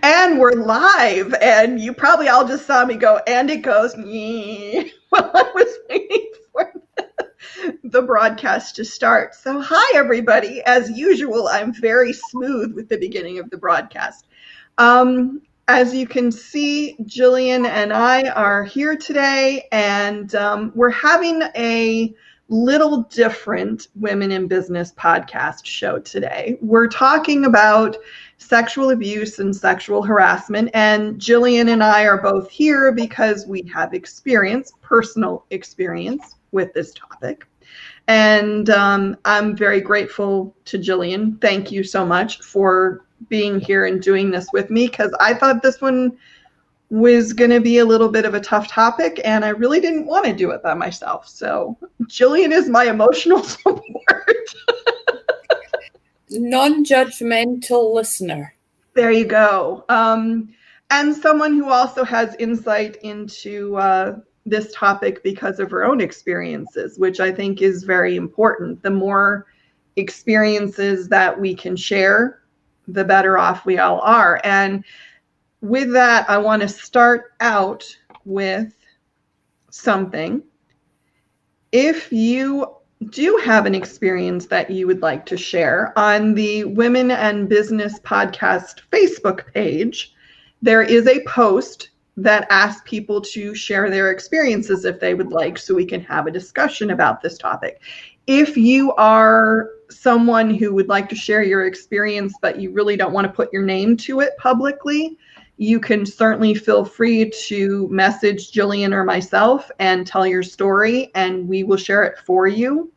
And we're live, and you probably all just saw me go, and it goes, while I was waiting for the broadcast to start. So hi, everybody. As usual, I'm very smooth with the beginning of the broadcast. As you can see, Gillian and I are here today, and we're having a little different Women in Business podcast show today. We're talking about sexual abuse and sexual harassment, and Gillian and I are both here because we have personal experience with this topic. And I'm very grateful to Gillian. Thank you so much for being here and doing this with me, because I thought this one was going to be a little bit of a tough topic, and I really didn't want to do it by myself. So Gillian is my emotional support. Non-judgmental listener. There you go. And someone who also has insight into this topic because of her own experiences, which I think is very important. The more experiences that we can share, the better off we all are. And with that, I want to start out with something. If you do have an experience that you would like to share, on the Women and Business Podcast Facebook page, there is a post that asks people to share their experiences if they would like, so we can have a discussion about this topic. If you are someone who would like to share your experience, but you really don't want to put your name to it publicly, you can certainly feel free to message Gillian or myself and tell your story, and we will share it for you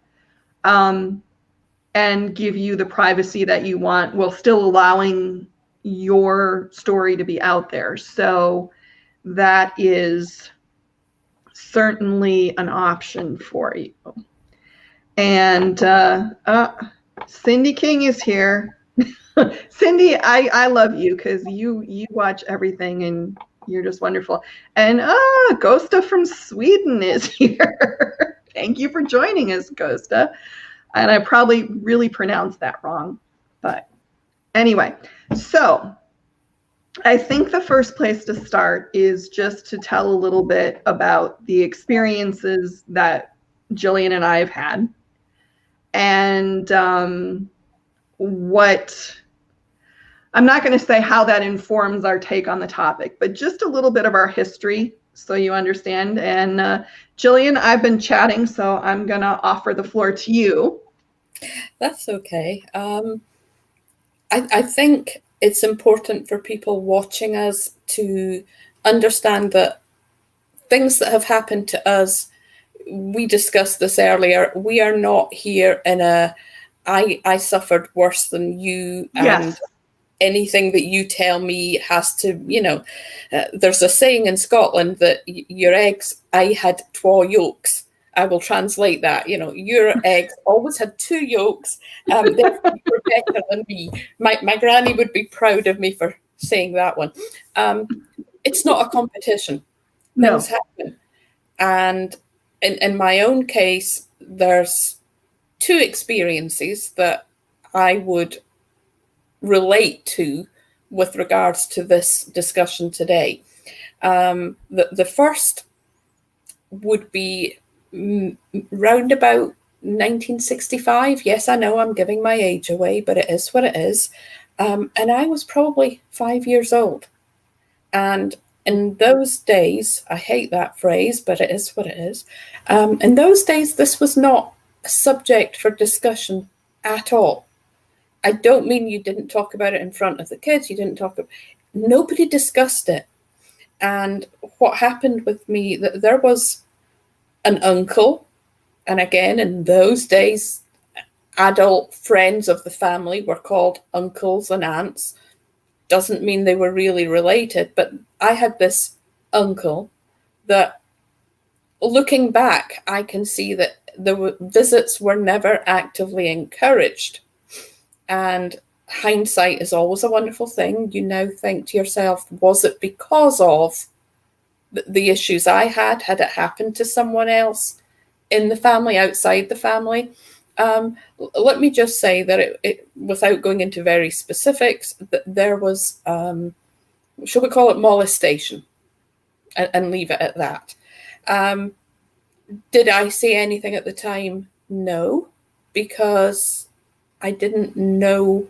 and give you the privacy that you want, while still allowing your story to be out there. So that is certainly an option for you. And Cindy King is here. Cindy, I love you because you watch everything and you're just wonderful. And Gosta from Sweden is here. Thank you for joining us, Gosta. And I probably really pronounced that wrong. But anyway, so I think the first place to start is just to tell a little bit about the experiences that Gillian and I have had. And what, I'm not going to say how that informs our take on the topic, but just a little bit of our history so you understand. And Gillian, I've been chatting, so I'm going to offer the floor to you. That's okay. I think it's important for people watching us to understand that things that have happened to us, we discussed this earlier, we are not here in a I suffered worse than you, and Yes. Anything that you tell me has to, there's a saying in Scotland that your eggs, I had twa yolks. I will translate that. Your eggs always had two yolks. Therefore you were better than me. My granny would be proud of me for saying that one. It's not a competition. No. Things happen. And in my own case, there's two experiences that I would relate to with regards to this discussion today. The first would be round about 1965. Yes, I know I'm giving my age away, but it is what it is. And I was probably 5 years old. And in those days, I hate that phrase, but it is what it is. In those days, this was not a subject for discussion at all. I don't mean you didn't talk about it in front of the kids. Nobody discussed it. And what happened with me, there was an uncle, and again, in those days, adult friends of the family were called uncles and aunts. Doesn't mean they were really related, but I had this uncle that, looking back, I can see that the visits were never actively encouraged. And hindsight is always a wonderful thing. You now think to yourself, was it because of the issues I had? Had it happened to someone else in the family, outside the family? Let me just say that it without going into very specifics, that there was shall we call it molestation, and leave it at that. Did I say anything at the time? No, because I didn't know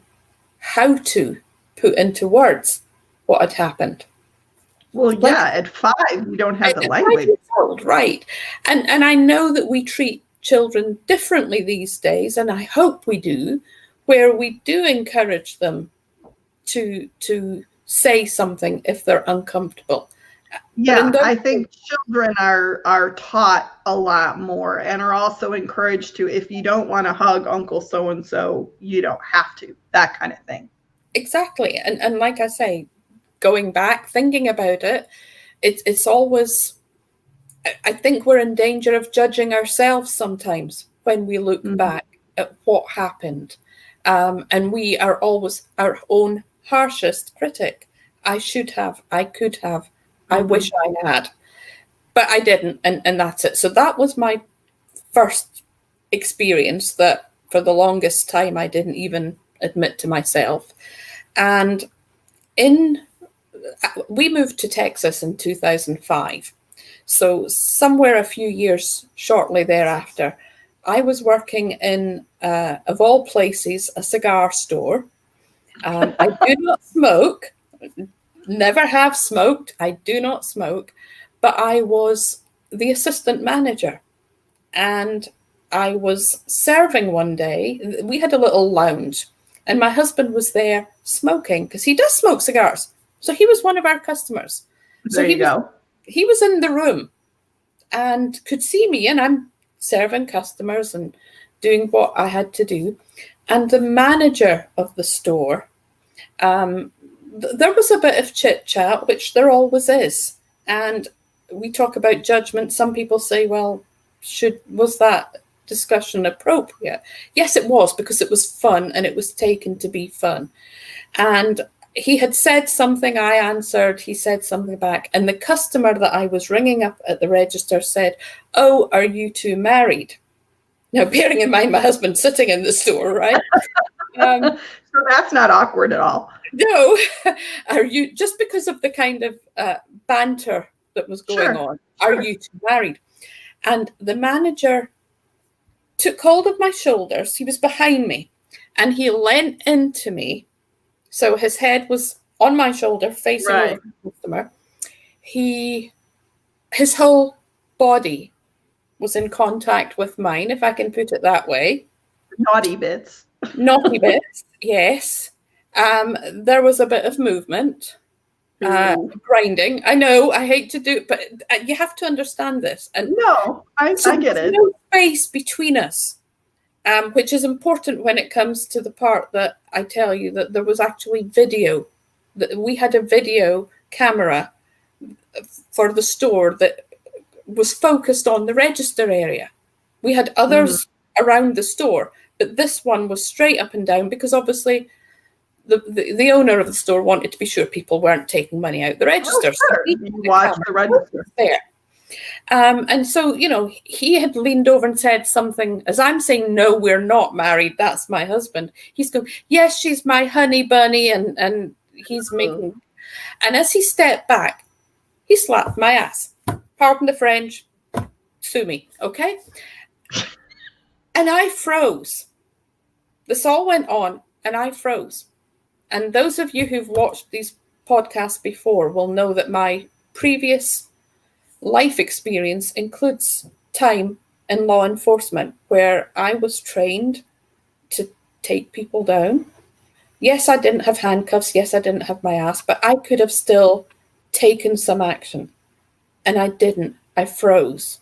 how to put into words what had happened. Well, yeah, at 5, you don't have the language. 5 years old, right. And I know that we treat children differently these days, and I hope we do, where we do encourage them to say something if they're uncomfortable. Yeah, I think children are taught a lot more and are also encouraged to, if you don't want to hug Uncle so-and-so, you don't have to, that kind of thing. Exactly. And like I say, going back, thinking about it, it's always, I think we're in danger of judging ourselves sometimes when we look back at what happened. And we are always our own harshest critic. I should have, I could have, I wish I had, but I didn't. And that's it. So that was my first experience that for the longest time I didn't even admit to myself. And we moved to Texas in 2005. So somewhere a few years shortly thereafter, I was working in, of all places, a cigar store. I do not smoke, never have smoked. I do not smoke, but I was the assistant manager, and I was serving one day. We had a little lounge, and my husband was there smoking because he does smoke cigars. So he was one of our customers. So there you go. He was in the room and could see me, and I'm serving customers and doing what I had to do. And the manager of the store, there was a bit of chit chat, which there always is. And we talk about judgment. Some people say, well, was that discussion appropriate? Yes, it was, because it was fun and it was taken to be fun. And he had said something, I answered, he said something back. And the customer that I was ringing up at the register said, oh, are you two married? Now, bearing in mind my husband's sitting in the store, right? So that's not awkward at all. No, are you, just because of the kind of banter that was going on, are you two married? And the manager took hold of my shoulders. He was behind me and he leant into me. So his head was on my shoulder, facing over the customer. His whole body was in contact with mine, if I can put it that way. Naughty bits. Naughty bits, yes. There was a bit of movement, grinding. I know, I hate to do it, but you have to understand this. And no, I get it. No space between us, which is important when it comes to the part that I tell you that there was actually video. That we had a video camera for the store that was focused on the register area. We had others around the store, but this one was straight up and down because obviously the owner of the store wanted to be sure people weren't taking money out the register. Oh, sure. So you watched the register there. And so, you know, he had leaned over and said something, as I'm saying, no, we're not married. That's my husband. He's going, yes, she's my honey bunny. And he's making, and as he stepped back, he slapped my ass. Pardon the French, sue me, okay? And I froze. This all went on and I froze. And those of you who've watched these podcasts before will know that my previous life experience includes time in law enforcement where I was trained to take people down. Yes, I didn't have handcuffs. Yes, I didn't have my ass, but I could have still taken some action. And I didn't. I froze.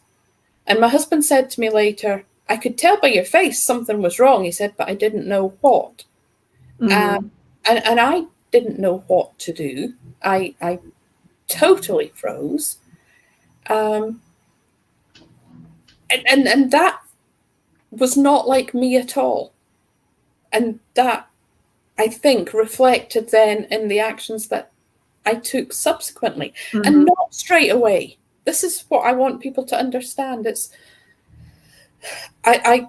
And my husband said to me later, I could tell by your face something was wrong. He said, but I didn't know what. And I didn't know what to do. I totally froze. And that was not like me at all. And that, I think, reflected then in the actions that I took subsequently, and not straight away. This is what I want people to understand. I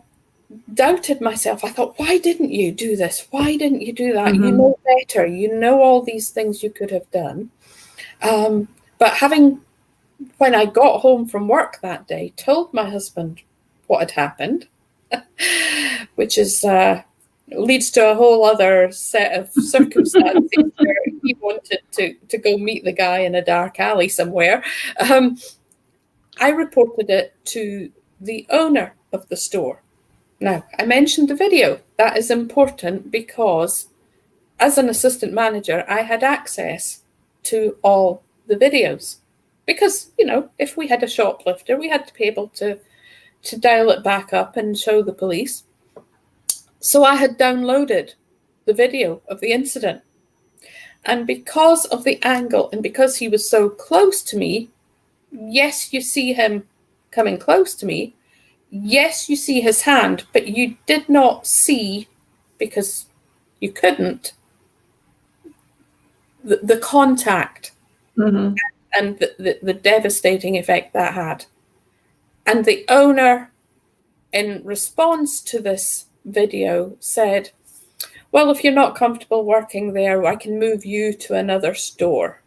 doubted myself. I thought, why didn't you do this? Why didn't you do that? Mm-hmm. You know better. You know all these things you could have done. But when I got home from work that day, told my husband what had happened, which is leads to a whole other set of circumstances where he wanted to go meet the guy in a dark alley somewhere. I reported it to the owner of the store. Now, I mentioned the video. That is important because as an assistant manager, I had access to all the videos. Because, if we had a shoplifter, we had to be able to dial it back up and show the police. So I had downloaded the video of the incident. And because of the angle and because he was so close to me, yes, you see him coming close to me. Yes, you see his hand, but you did not see, because you couldn't, the contact Mm-hmm. and the devastating effect that had. And the owner, in response to this video, said, well, if you're not comfortable working there, I can move you to another store.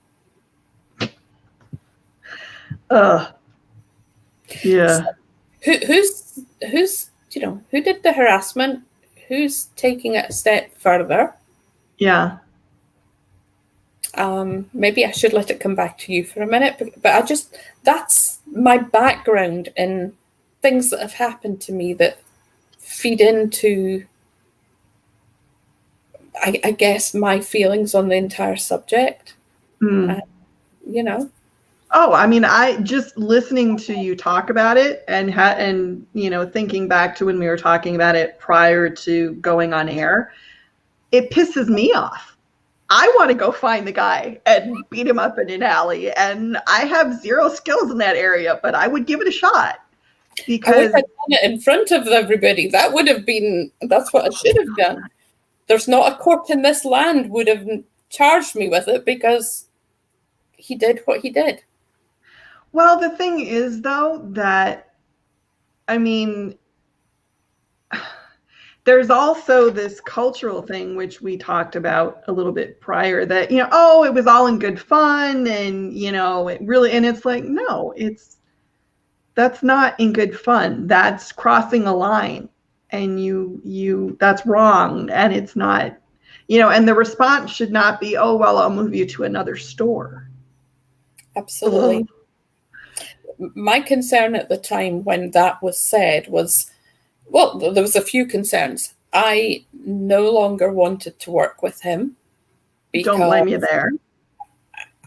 Yeah. So who did the harassment? Who's taking it a step further? Yeah. Maybe I should let it come back to you for a minute, but that's my background in things that have happened to me that feed into, I guess, my feelings on the entire subject. Mm. Oh, I mean, I just listening to you talk about it and thinking back to when we were talking about it prior to going on air, it pisses me off. I want to go find the guy and beat him up in an alley, and I have zero skills in that area, but I would give it a shot. Because I wish I'd done it in front of everybody. That's what I should have done. There's not a court in this land would have charged me with it because he did what he did. Well, the thing is, though, that, I mean, there's also this cultural thing, which we talked about a little bit prior, that, it was all in good fun and, it really, and it's like, no, that's not in good fun. That's crossing a line, and that's wrong. And it's not, and the response should not be, oh, well, I'll move you to another store. Absolutely. Ugh. My concern at the time when that was said was, well, there was a few concerns. I no longer wanted to work with him. Don't blame you there.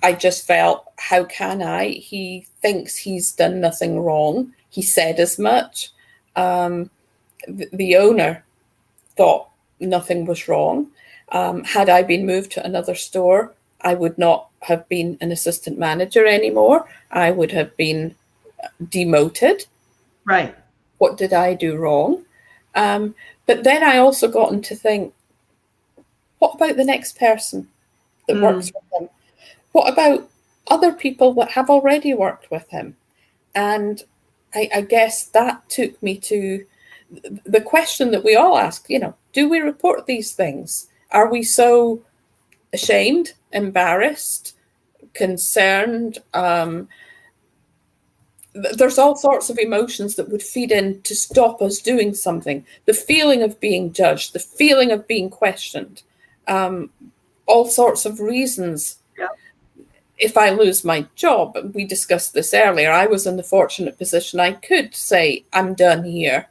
I just felt, how can I? He thinks he's done nothing wrong. He said as much. The owner thought nothing was wrong. Had I been moved to another store, I would not have been an assistant manager anymore. I would have been demoted. Right. What did I do wrong? But then I also got to think, what about the next person that works with him? What about other people that have already worked with him? And I guess that took me to the question that we all ask, do we report these things? Are we so ashamed, embarrassed, concerned? There's all sorts of emotions that would feed in to stop us doing something. The feeling of being judged, the feeling of being questioned, all sorts of reasons. Yeah. If I lose my job, we discussed this earlier, I was in the fortunate position I could say, I'm done here,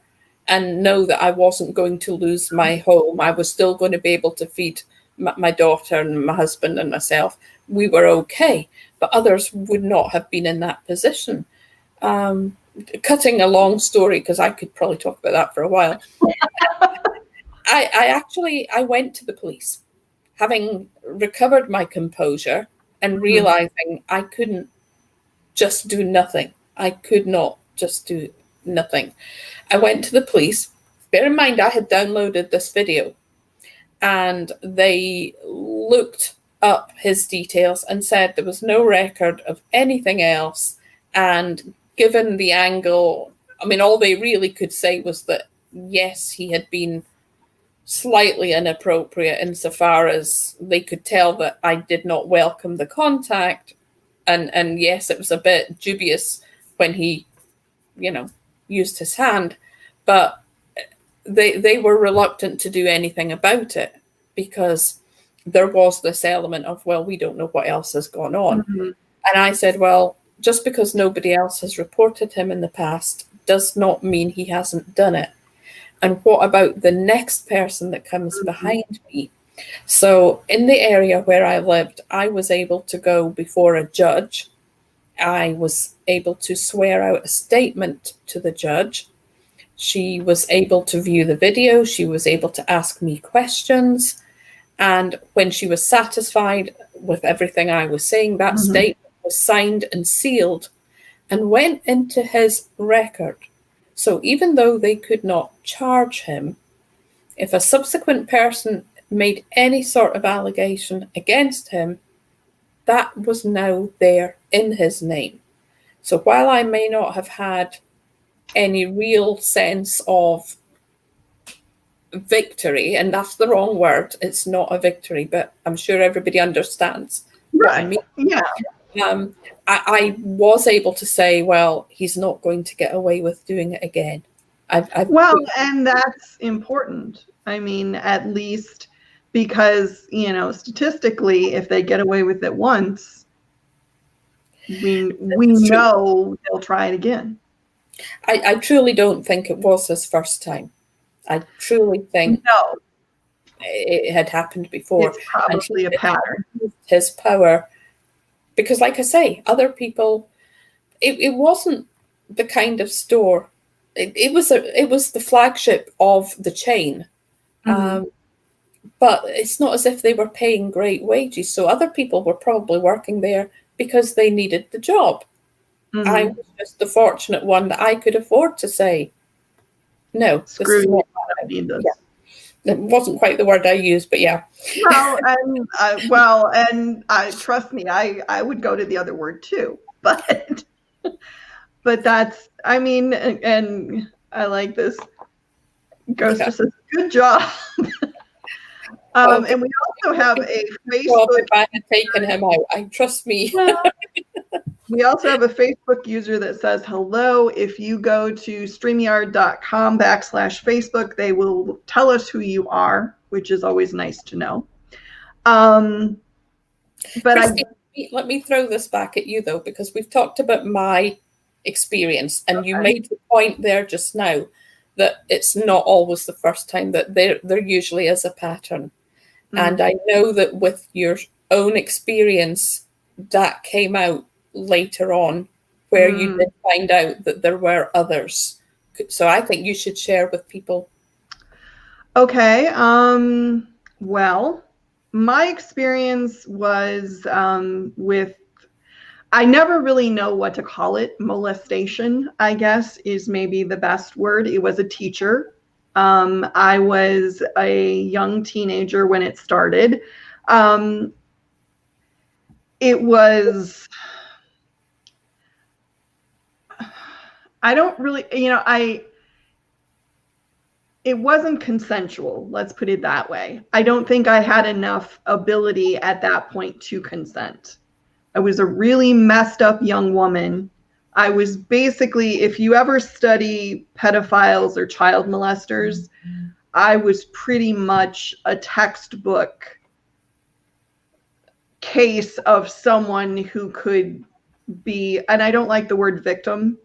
and know that I wasn't going to lose my home. I was still going to be able to feed my daughter and my husband and myself. We were okay, but others would not have been in that position. Cutting a long story, because I could probably talk about that for a while. I went to the police, having recovered my composure and realizing I couldn't just do nothing. I could not just do nothing. I went to the police. Bear in mind, I had downloaded this video, and they looked up his details and said there was no record of anything else. And given the angle, I mean, all they really could say was that yes, he had been slightly inappropriate insofar as they could tell that I did not welcome the contact. And yes, it was a bit dubious when he, used his hand, but they were reluctant to do anything about it because there was this element of, well, we don't know what else has gone on. Mm-hmm. And I said, well, just because nobody else has reported him in the past does not mean he hasn't done it. And what about the next person that comes Mm-hmm. behind me? So in the area where I lived, I was able to go before a judge. I was able to swear out a statement to the judge. She was able to view the video. She was able to ask me questions. And when she was satisfied with everything I was saying, that Mm-hmm. statement was signed and sealed and went into his record. So even though they could not charge him, if a subsequent person made any sort of allegation against him, that was now there in his name. So while I may not have had any real sense of victory, and that's the wrong word, it's not a victory, but I'm sure everybody understands what I mean. Yeah. I was able to say, well, he's not going to get away with doing it again. And that's important. I mean, at least because, statistically, if they get away with it once, we know they'll try it again. I truly don't think it was his first time. I truly think it had happened before. It's probably a pattern. His power, because like I say, other people, it wasn't the kind of store. It was the flagship of the chain. Mm-hmm. But it's not as if they were paying great wages. So other people were probably working there because they needed the job. Mm-hmm. I was just the fortunate one that I could afford to say, no, this is not what I need this. Yeah. It wasn't quite the word I used, but yeah. Well, and trust me, I would go to the other word too, but that's, I mean, and I like this. Ghost just says, good job. And we also have a Facebook. If I had taken him out, trust me. We also have a Facebook user that says, hello. If you go to streamyard.com/Facebook, they will tell us who you are, which is always nice to know. But Christine, let me throw this back at you, though, because we've talked about my experience, and you made the point there just now that it's not always the first time, that there usually is a pattern. Mm-hmm. And I know that with your own experience, that came out later on, where you did find out that there were others. So I think you should share with people. Okay. Well, my experience was with, I never really know what to call it. Molestation, I guess, is maybe the best word. It was a teacher. I was a young teenager when it started. It was, I don't really, it wasn't consensual. Let's put it that way. I don't think I had enough ability at that point to consent. I was a really messed up young woman. I was basically, if you ever study pedophiles or child molesters, I was pretty much a textbook case of someone who could be, and I don't like the word victim,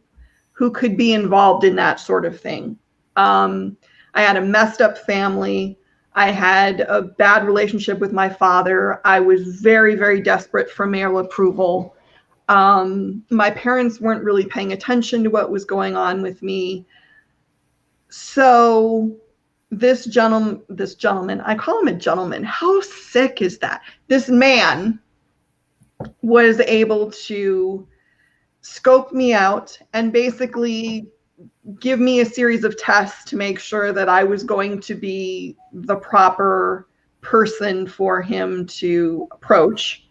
who could be involved in that sort of thing. I had a messed up family. I had a bad relationship with my father. I was very, very desperate for male approval. My parents weren't really paying attention to what was going on with me. So this gentleman, I call him a gentleman. How sick is that? This man was able to scope me out and basically give me a series of tests to make sure that I was going to be the proper person for him to approach.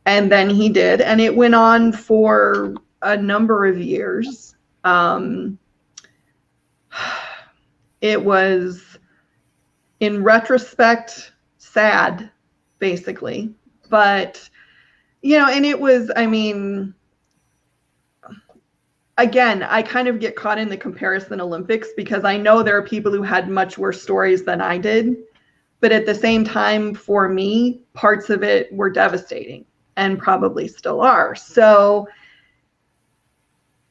And then he did. And it went on for a number of years. It was, in retrospect, sad, basically. But, you know, and it was, I mean, again, I kind of get caught in the comparison Olympics because I know there are people who had much worse stories than I did. But at the same time, for me, parts of it were devastating and probably still are. So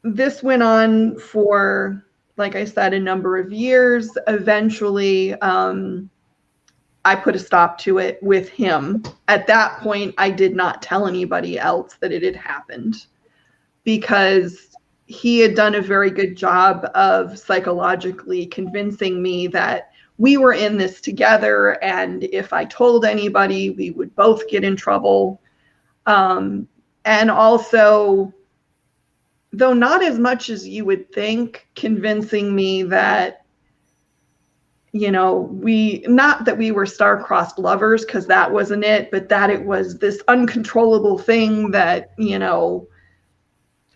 this went on for, like I said, a number of years. Eventually, I put a stop to it with him. At that point, I did not tell anybody else that it had happened because he had done a very good job of psychologically convincing me that we were in this together, and if I told anybody, we would both get in trouble. And also, though not as much as you would think, convincing me that, you know, not that we were star-crossed lovers, because that wasn't it, but that it was this uncontrollable thing that, you know,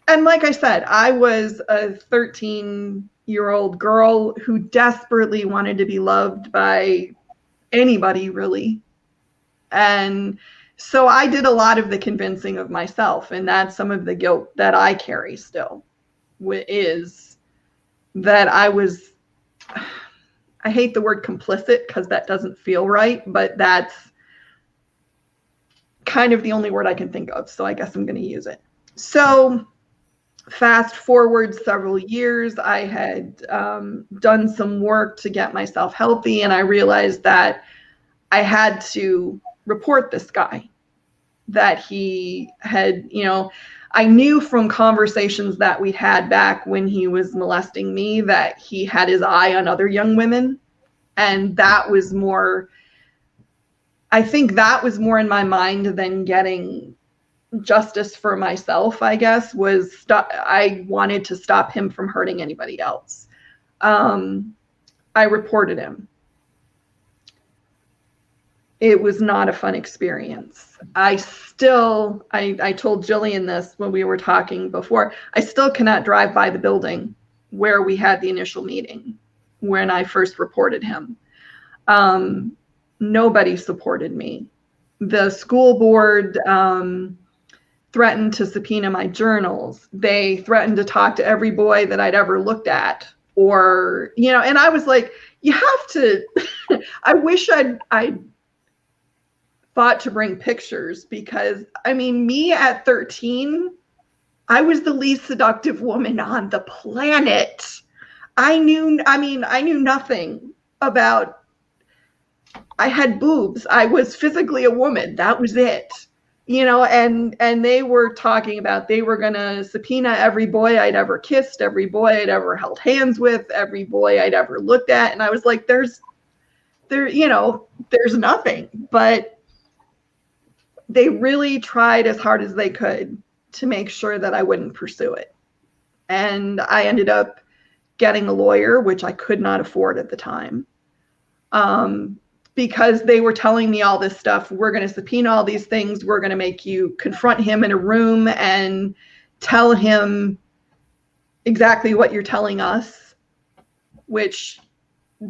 and like I said, I was a 13-year-old girl who desperately wanted to be loved by anybody, really. And so I did a lot of the convincing of myself, and that's some of the guilt that I carry still, is that I was, I hate the word complicit because that doesn't feel right, but that's kind of the only word I can think of, so I guess I'm going to use it. So fast forward several years, I had done some work to get myself healthy, and I realized that I had to report this guy, that he had, you know, I knew from conversations that we'd had back when he was molesting me that he had his eye on other young women. And that was more, I think that was more in my mind than getting justice for myself, I guess, was I wanted to stop him from hurting anybody else. I reported him. It was not a fun experience. I told Gillian this when we were talking before, I still cannot drive by the building where we had the initial meeting when I first reported him. Nobody supported me. The school board threatened to subpoena my journals. They threatened to talk to every boy that I'd ever looked at, or, you know, and I was like, you have to, I wish I'd thought to bring pictures, because I mean, me at 13, I was the least seductive woman on the planet. I knew nothing about, I had boobs. I was physically a woman. That was it. You know, and they were talking about, they were going to subpoena every boy I'd ever kissed, every boy I'd ever held hands with, every boy I'd ever looked at. And I was like, there's nothing. But they really tried as hard as they could to make sure that I wouldn't pursue it. And I ended up getting a lawyer, which I could not afford at the time, because they were telling me all this stuff. We're going to subpoena all these things. We're going to make you confront him in a room and tell him exactly what you're telling us, which,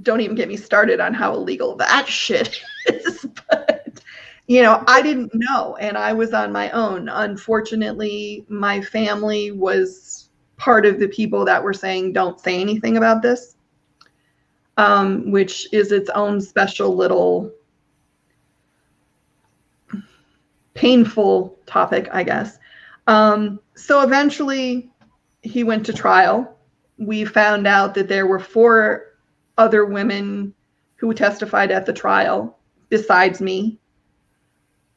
don't even get me started on how illegal that shit is. But, you know, I didn't know, and I was on my own. Unfortunately, my family was part of the people that were saying, don't say anything about this, which is its own special little painful topic, I guess. So eventually he went to trial. We found out that there were 4 other women who testified at the trial besides me.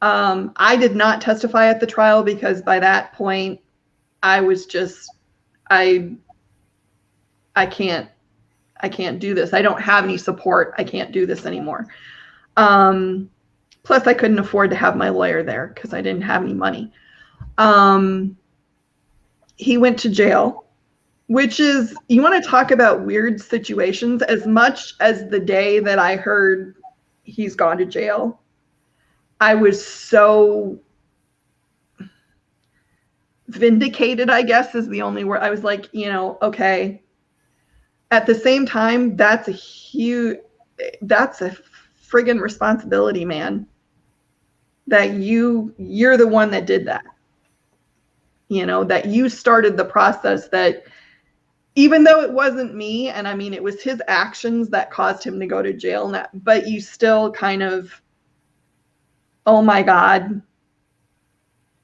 I did not testify at the trial because by that point I was just, I can't do this. I don't have any support. I can't do this anymore. Plus I couldn't afford to have my lawyer there because I didn't have any money. He went to jail, which is, you want to talk about weird situations. As much as the day that I heard he's gone to jail, I was so vindicated, I guess is the only word. I was like, you know, okay, at the same time, that's a friggin' responsibility, man. That you're the one that did that. You know, that you started the process, that even though it wasn't me, and I mean, it was his actions that caused him to go to jail, but you still kind of, oh my God,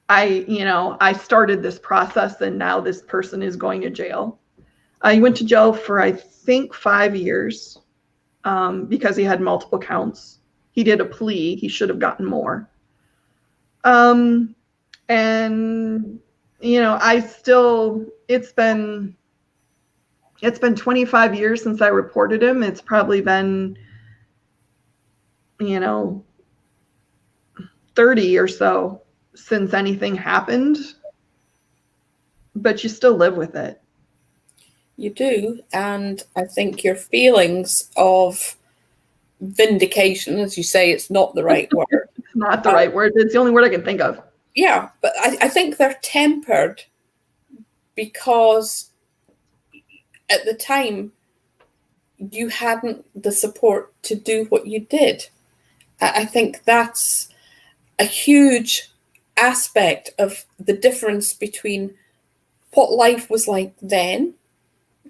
I started this process and now this person is going to jail. He went to jail for, I think, 5 years because he had multiple counts. He did a plea. He should have gotten more. And, it's been 25 years since I reported him. It's probably been, 30 or so since anything happened, but you still live with it. You do. And I think your feelings of vindication, as you say, it's not the right word. It's not the right word. It's the only word I can think of. Yeah, but I think they're tempered because at the time you hadn't the support to do what you did. I think that's a huge aspect of the difference between what life was like then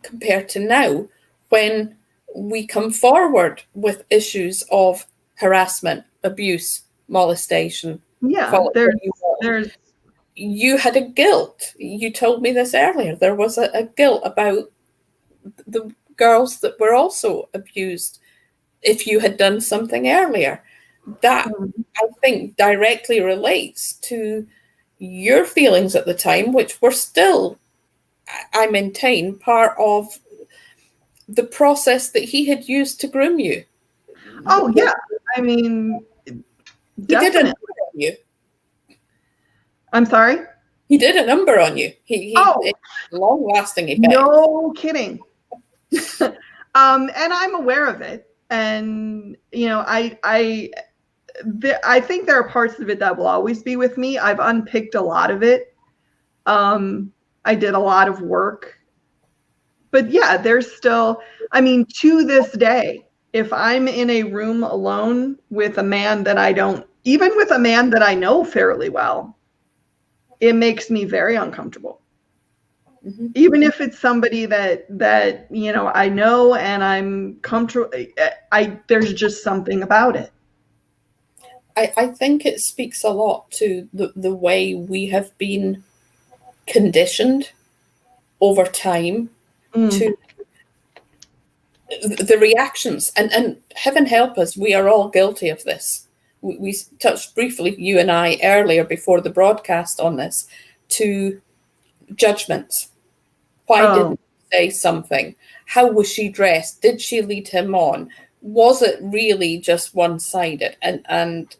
compared to now, when we come forward with issues of harassment, abuse, molestation. Yeah, you had a guilt. You told me this earlier. There was a guilt about the girls that were also abused if you had done something earlier. That, I think, directly relates to your feelings at the time, which were still, I maintain, part of the process that he had used to groom you. Oh, yeah. I mean, he did a number on you. I'm sorry? He did a number on you. Long-lasting effect. No kidding. And I'm aware of it. And, I think there are parts of it that will always be with me. I've unpicked a lot of it. I did a lot of work. But yeah, there's still, to this day, if I'm in a room alone with a man that even with a man that I know fairly well, it makes me very uncomfortable. Mm-hmm. Even if it's somebody that I know and I'm comfortable, there's just something about it. I think it speaks a lot to the way we have been conditioned over time to the reactions. And heaven help us, we are all guilty of this. We touched briefly, you and I, earlier before the broadcast on this, to judgments. Why didn't she say something? How was she dressed? Did she lead him on? Was it really just one-sided? And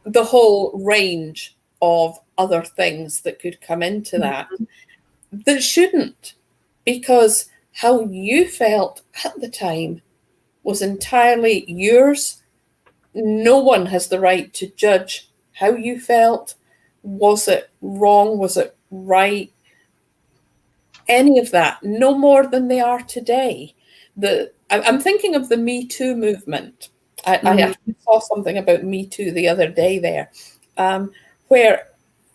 the whole range of other things that could come into that shouldn't, because how you felt at the time was entirely yours. No one has the right to judge how you felt. Was it wrong? Was it right? Any of that, no more than they are today. I'm thinking of the Me Too movement. I saw something about Me Too the other day there, where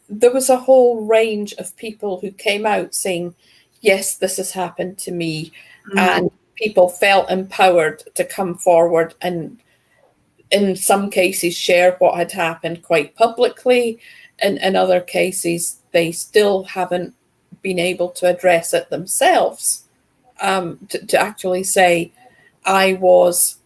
there was a whole range of people who came out saying, yes, this has happened to me. And people felt empowered to come forward and in some cases share what had happened quite publicly. And in other cases, they still haven't been able to address it themselves, to actually say, I was,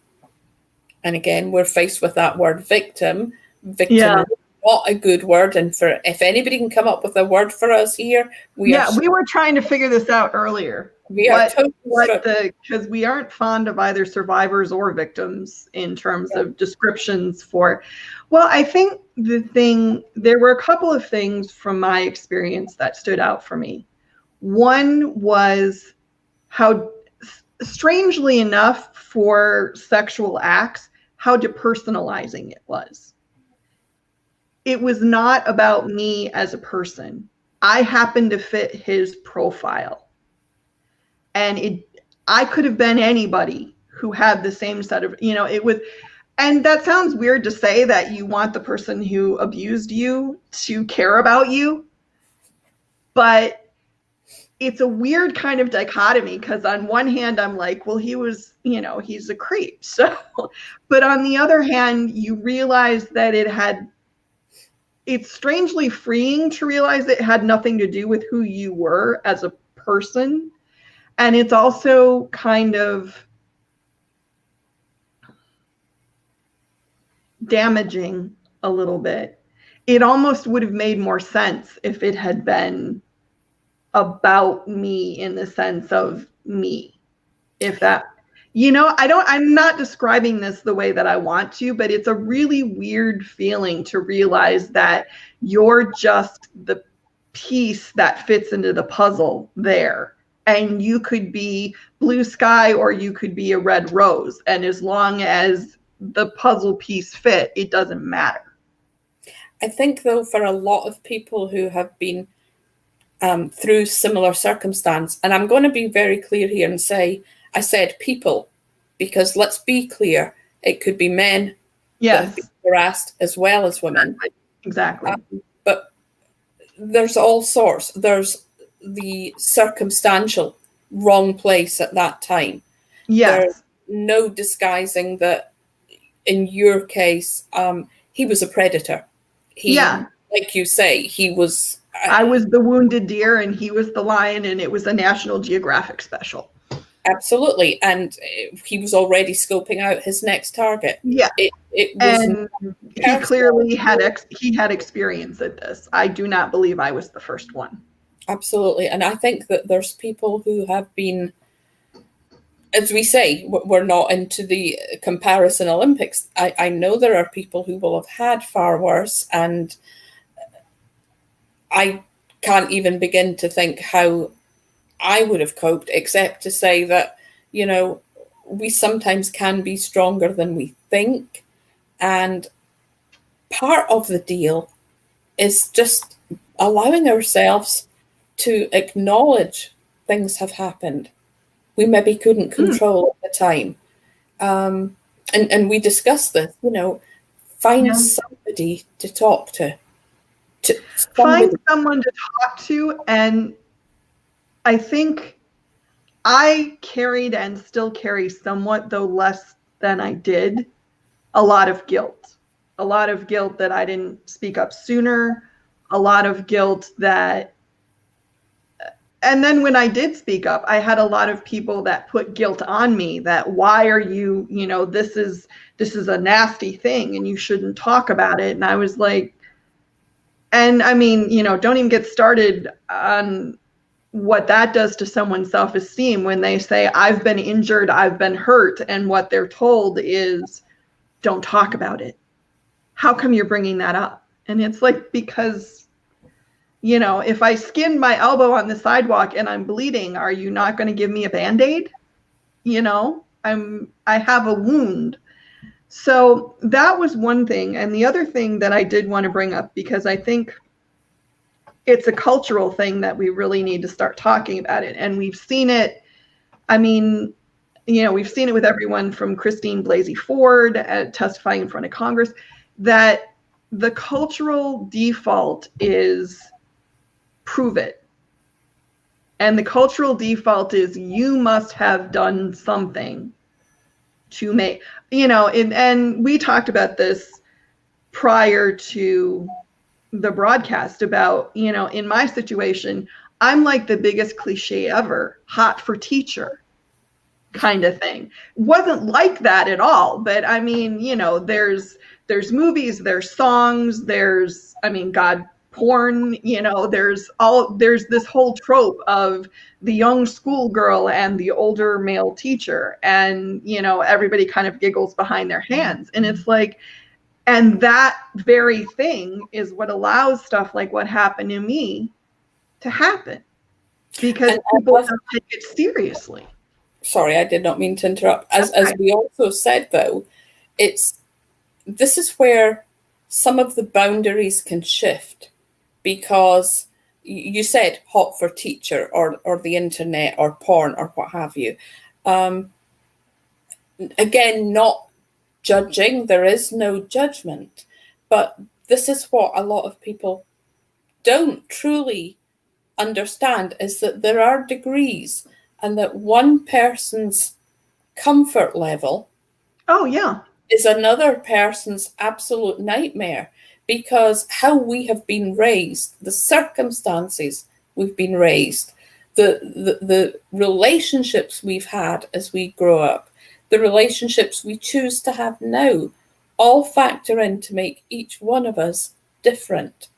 and again, we're faced with that word victim. Victim is not a good word. And if anybody can come up with a word for us here, we were trying to figure this out earlier. Because we aren't fond of either survivors or victims in terms of descriptions for. Well, I think there were a couple of things from my experience that stood out for me. One was how, strangely enough, for sexual acts, how depersonalizing it was. It was not about me as a person. I happened to fit his profile. And I could have been anybody who had the same set of, it was, and that sounds weird to say, that you want the person who abused you to care about you, but it's a weird kind of dichotomy, because on one hand, I'm like, well, he was, he's a creep. So, but on the other hand, you realize that it's strangely freeing to realize it had nothing to do with who you were as a person. And it's also kind of damaging a little bit. It almost would have made more sense if it had been about me, in the sense of me. If that, I'm not describing this the way that I want to, but it's a really weird feeling to realize that you're just the piece that fits into the puzzle there. And you could be blue sky or you could be a red rose. And as long as the puzzle piece fit, it doesn't matter. I think, though, for a lot of people who have been through similar circumstance, and I'm going to be very clear here and say, I said people, because let's be clear, it could be men that have been harassed as well as women. Exactly. But there's all sorts. There's the circumstantial wrong place at that time. Yes. There's no disguising that in your case, he was a predator. Like you say, he was... I was the wounded deer and he was the lion, and it was a National Geographic special. Absolutely. And he was already scoping out his next target. Yeah. It was, and he clearly had experience at this. I do not believe I was the first one. Absolutely. And I think that there's people who have been, as we say, we're not into the comparison Olympics. I know there are people who will have had far worse, and I can't even begin to think how I would have coped, except to say that, we sometimes can be stronger than we think. And part of the deal is just allowing ourselves to acknowledge things have happened we maybe couldn't control at the time. And we discussed this, find somebody to talk to. Find someone to talk to. And I think I carried, and still carry somewhat, though less than I did, a lot of guilt. A lot of guilt that I didn't speak up sooner. A lot of guilt that, and then when I did speak up, I had a lot of people that put guilt on me, that why are you, this is a nasty thing and you shouldn't talk about it. And I was like, and I mean, don't even get started on what that does to someone's self-esteem when they say, I've been injured, I've been hurt, and what they're told is, don't talk about it. How come you're bringing that up? And it's like, because, if I skinned my elbow on the sidewalk and I'm bleeding, are you not going to give me a Band-Aid? I have a wound. So that was one thing. And the other thing that I did want to bring up, because I think it's a cultural thing that we really need to start talking about it. And we've seen it. I mean, we've seen it with everyone from Christine Blasey Ford testifying in front of Congress, that the cultural default is prove it. And the cultural default is you must have done something to make, and we talked about this prior to the broadcast about, in my situation, I'm like the biggest cliche ever, hot for teacher kind of thing. Wasn't like that at all. But I mean, there's movies, there's songs, there's, God, porn, there's this whole trope of the young schoolgirl and the older male teacher, and everybody kind of giggles behind their hands. And it's like, and that very thing is what allows stuff like what happened to me to happen, because people don't take it seriously. Sorry, I did not mean to interrupt. As we also said, though, this is where some of the boundaries can shift, because you said hot for teacher or the internet or porn or what have you. Again, not judging, there is no judgment, but this is what a lot of people don't truly understand, is that there are degrees, and that one person's comfort level is another person's absolute nightmare, because how we have been raised, the circumstances we've been raised, the relationships we've had as we grow up, the relationships we choose to have now, all factor in to make each one of us different.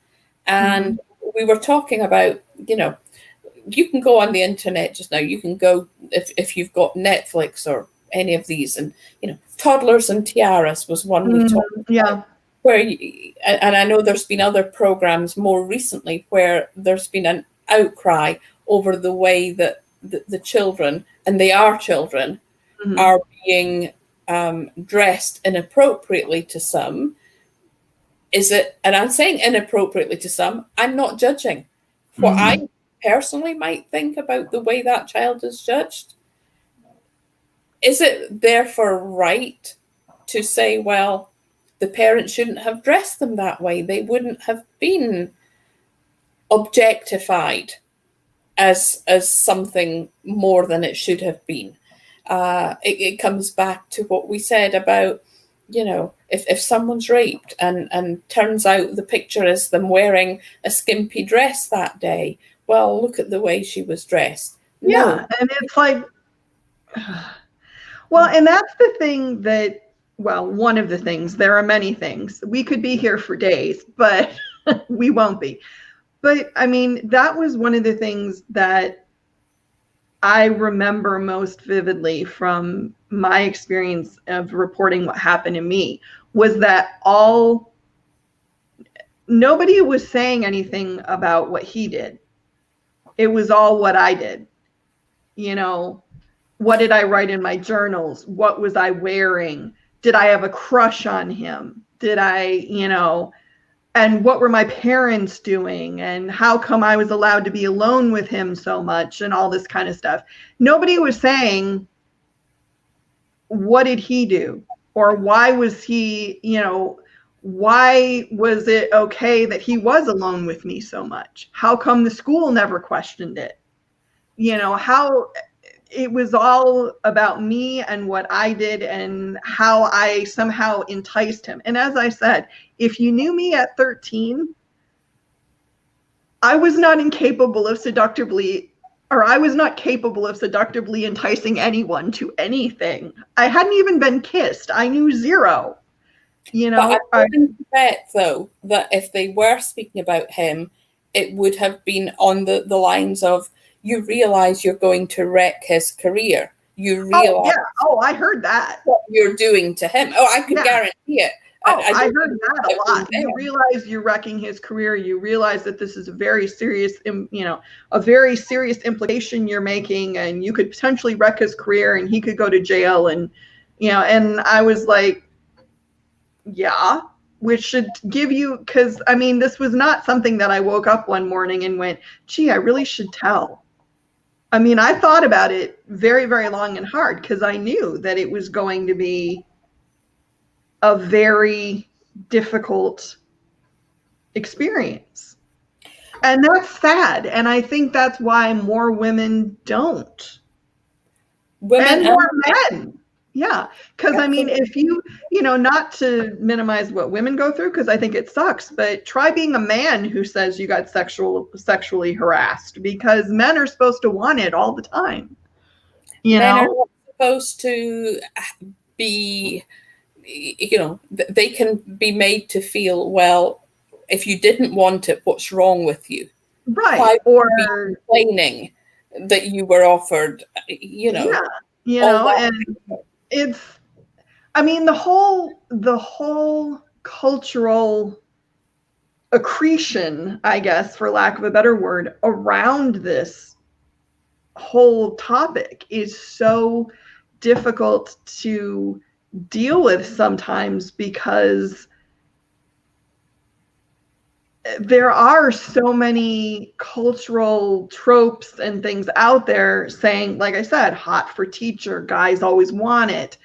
And we were talking about, you can go on the internet just now. You can go, if you've got Netflix or any of these, and Toddlers and Tiaras was one we talked about, where and I know there's been other programs more recently where there's been an outcry over the way that the children, and they are children, are being dressed inappropriately to some. Is it, and I'm saying inappropriately to some, I'm not judging. What I personally might think about the way that child is judged, is it therefore right to say, well, the parent shouldn't have dressed them that way? They wouldn't have been objectified as something more than it should have been. It comes back to what we said about, if someone's raped and turns out the picture is them wearing a skimpy dress that day, well, look at the way she was dressed. And it's like, well, and that's the thing that, well, one of the things, there are many things. We could be here for days, but we won't be. But I mean, that was one of the things that I remember most vividly from my experience of reporting what happened to me, was that nobody was saying anything about what he did. It was all what I did. What did I write in my journals? What was I wearing? Did I have a crush on him? Did I, and what were my parents doing? And how come I was allowed to be alone with him so much, and all this kind of stuff? Nobody was saying, what did he do? Or why was he, why was it okay that he was alone with me so much? How come the school never questioned it? How it was all about me and what I did and how I somehow enticed him. And as I said, if you knew me at 13, I was not capable of seductively enticing anyone to anything. I hadn't even been kissed. I knew zero. But I wouldn't bet, though, that if they were speaking about him, it would have been on the lines of, you realize you're going to wreck his career. You realize I heard that. What you're doing to him. I could guarantee it. I heard that a lot. You realize you're wrecking his career. You realize that this is a very serious, implication you're making, and you could potentially wreck his career, and he could go to jail. And, and I was like, yeah, which should give you, because I mean, this was not something that I woke up one morning and went, gee, I really should tell. I mean, I thought about it very, very long and hard, because I knew that it was going to be a very difficult experience. And that's sad. And I think that's why more women don't. And more men. Yeah. Because I mean, if you, not to minimize what women go through, because I think it sucks, but try being a man who says you got sexually harassed, because men are supposed to want it all the time. Men are not supposed to be, they can be made to feel, well, if you didn't want it, what's wrong with you? Right. Why or be complaining that you were offered, and it's, I mean, the whole cultural accretion, I guess, for lack of a better word, around this whole topic is so difficult to deal with sometimes, because there are so many cultural tropes and things out there saying, like I said, hot for teacher, guys always want it,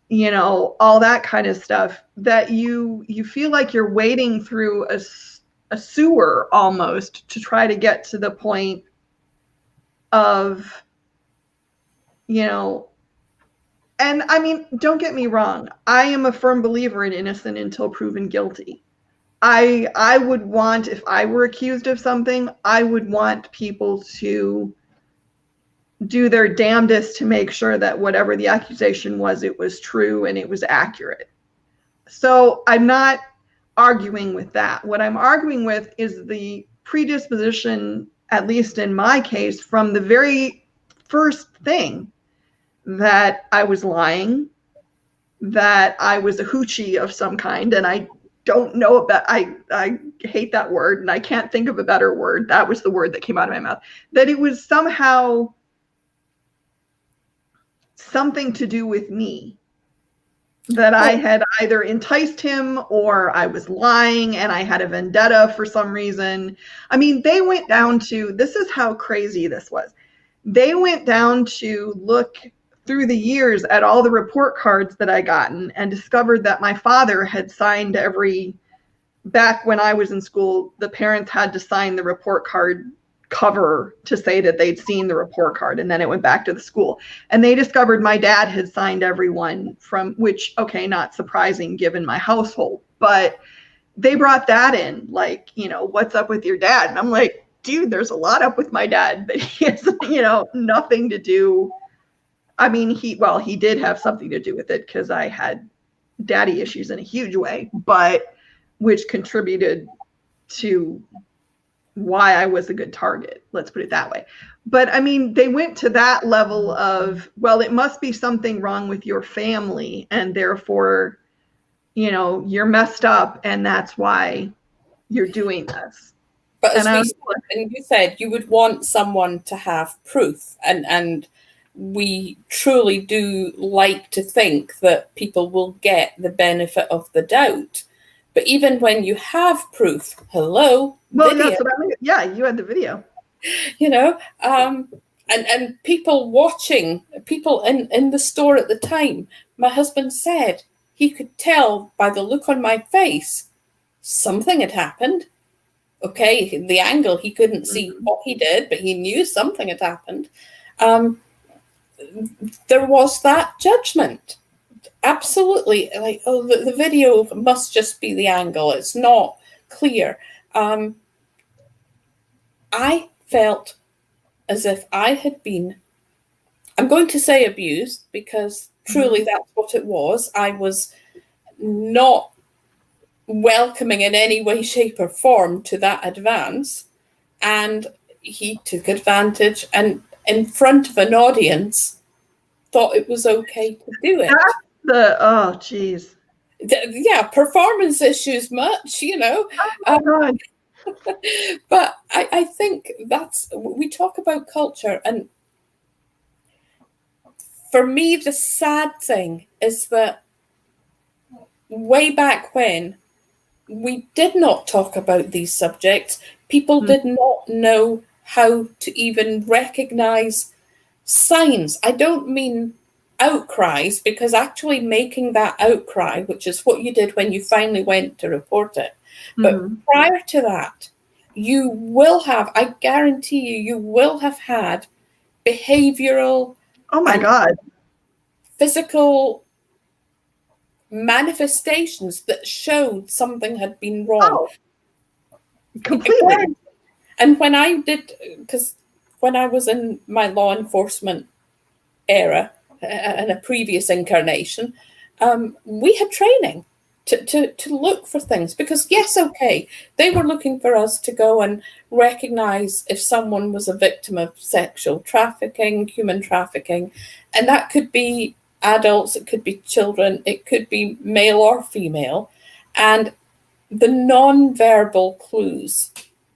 you know, all that kind of stuff, that you feel like you're wading through a sewer almost to try to get to the point of, you know, and I mean, don't get me wrong, I am a firm believer in innocent until proven guilty. I would want, if I were accused of something, I would want people to do their damnedest to make sure that whatever the accusation was, it was true and it was accurate. So I'm not arguing with that. What I'm arguing with is the predisposition, at least in my case, from the very first thing, that I was lying, that I was a hoochie of some kind, and I don't know about, I hate that word and I can't think of a better word. That was the word that came out of my mouth. That it was somehow something to do with me. That I had either enticed him or I was lying and I had a vendetta for some reason. I mean, they went down to, this is how crazy this was. They went down to look through the years at all the report cards that I gotten and discovered that my father had signed back when I was in school, the parents had to sign the report card cover to say that they'd seen the report card, and then it went back to the school. And they discovered my dad had signed everyone, from which, okay, not surprising given my household, but they brought that in, like, you know, what's up with your dad? And I'm like, dude, there's a lot up with my dad, but he has, you know, nothing to do. I mean, he did have something to do with it because I had daddy issues in a huge way, but which contributed to why I was a good target. Let's put it that way. But I mean, they went to that level of, well, it must be something wrong with your family, and therefore, you know, you're messed up, and that's why you're doing this. But as you said, you would want someone to have proof, and we truly do like to think that people will get the benefit of the doubt. But even when you have proof, hello, well, video. that's what I mean. Yeah, you had the video. You know, and people watching, people in the store at the time. My husband said he could tell by the look on my face something had happened. Okay, the angle, he couldn't see what he did, but he knew something had happened. There was that judgment. Absolutely. Like, oh, the video must just be the angle. It's not clear. I felt as if I had been, I'm going to say abused, because truly that's what it was. I was not welcoming in any way, shape or form to that advance. And he took advantage and in front of an audience thought it was okay to do it. Oh, geez. Yeah, performance issues much, you know. Oh, but I think we talk about culture, and for me, the sad thing is that way back when we did not talk about these subjects, people did not know how to even recognize signs. I don't mean outcries, because actually making that outcry, which is what you did when you finally went to report it, but prior to that, you will have, I guarantee you will have had behavioral, oh my God, physical manifestations that showed something had been wrong. Oh, completely. And when I did, because when I was in my law enforcement era, in a previous incarnation, we had training to look for things, because yes, okay, they were looking for us to go and recognize if someone was a victim of sexual trafficking, human trafficking, and that could be adults, it could be children, it could be male or female, and the non-verbal clues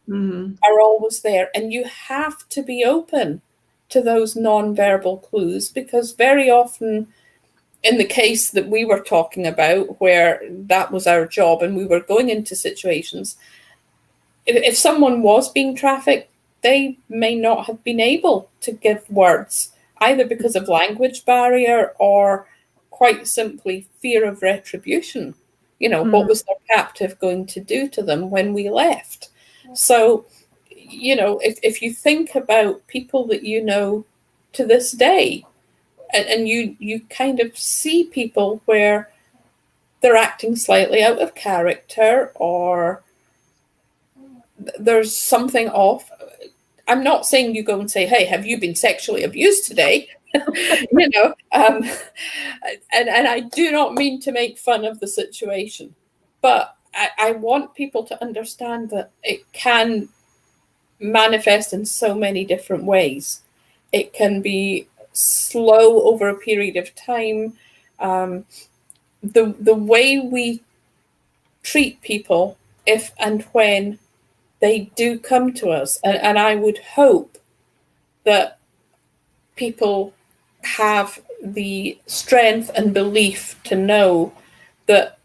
are always there, and you have to be open to those non-verbal clues, because very often, in the case that we were talking about, where that was our job and we were going into situations, if someone was being trafficked, they may not have been able to give words, either because of language barrier or quite simply fear of retribution. You know, what was their captive going to do to them when we left? So, you know, if you think about people that you know to this day, and you kind of see people where they're acting slightly out of character, or there's something off. I'm not saying you go and say, hey, have you been sexually abused today? You know, and I do not mean to make fun of the situation, but I want people to understand that it can manifest in so many different ways. It can be slow over a period of time. The way we treat people, if and when they do come to us, and I would hope that people have the strength and belief to know that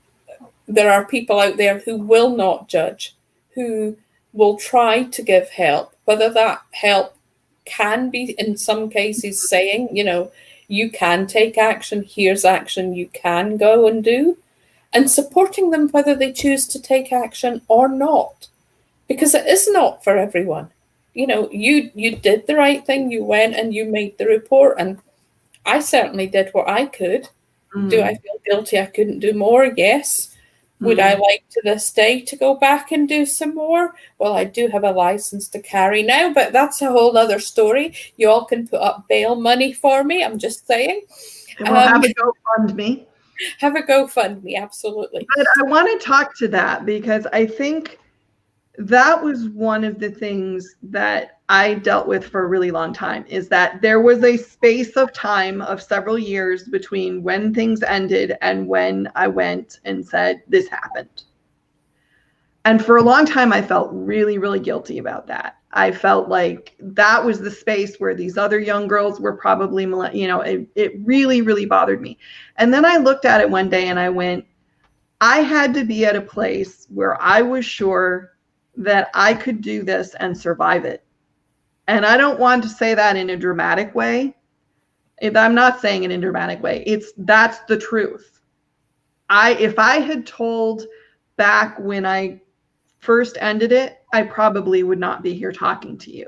there are people out there who will not judge, who will try to give help, whether that help can be, in some cases, saying, you know, you can take action, here's action you can go and do, and supporting them whether they choose to take action or not, because it is not for everyone. You know, you did the right thing, you went and you made the report, and I certainly did what I could. Do I feel guilty I couldn't do more? Yes. Would I like to this day to go back and do some more? Well, I do have a license to carry now, but that's a whole other story. You all can put up bail money for me. I'm just saying. We'll have a GoFundMe. Have a GoFundMe, absolutely. But I want to talk to that, because I think that was one of the things that I dealt with for a really long time, is that there was a space of time of several years between when things ended and when I went and said, this happened. And for a long time, I felt really, really guilty about that. I felt like that was the space where these other young girls were probably, you know, it really, really bothered me. And then I looked at it one day and I went, I had to be at a place where I was sure that I could do this and survive it. And I don't want to say that in a dramatic way. I'm not saying it in a dramatic way. That's the truth. If I had told back when I first ended it, I probably would not be here talking to you,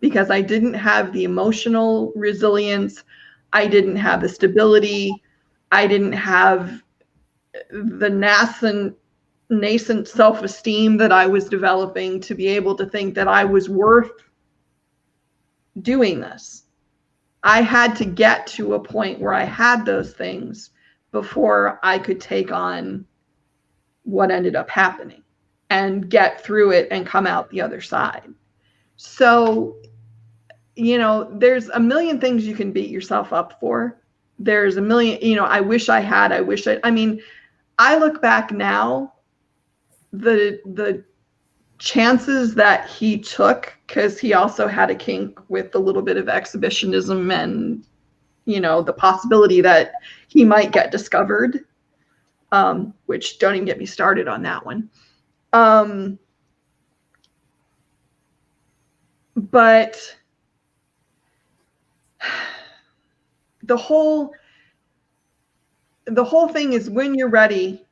because I didn't have the emotional resilience. I didn't have the stability. I didn't have the nascent self-esteem that I was developing to be able to think that I was worth doing this. I had to get to a point where I had those things before I could take on what ended up happening and get through it and come out the other side. So, you know, there's a million things you can beat yourself up for. There's a million, you know, I wish I had, I mean, I look back now, the chances that he took, because he also had a kink with a little bit of exhibitionism and, you know, the possibility that he might get discovered, which don't even get me started on that one. But the whole thing is, when you're ready,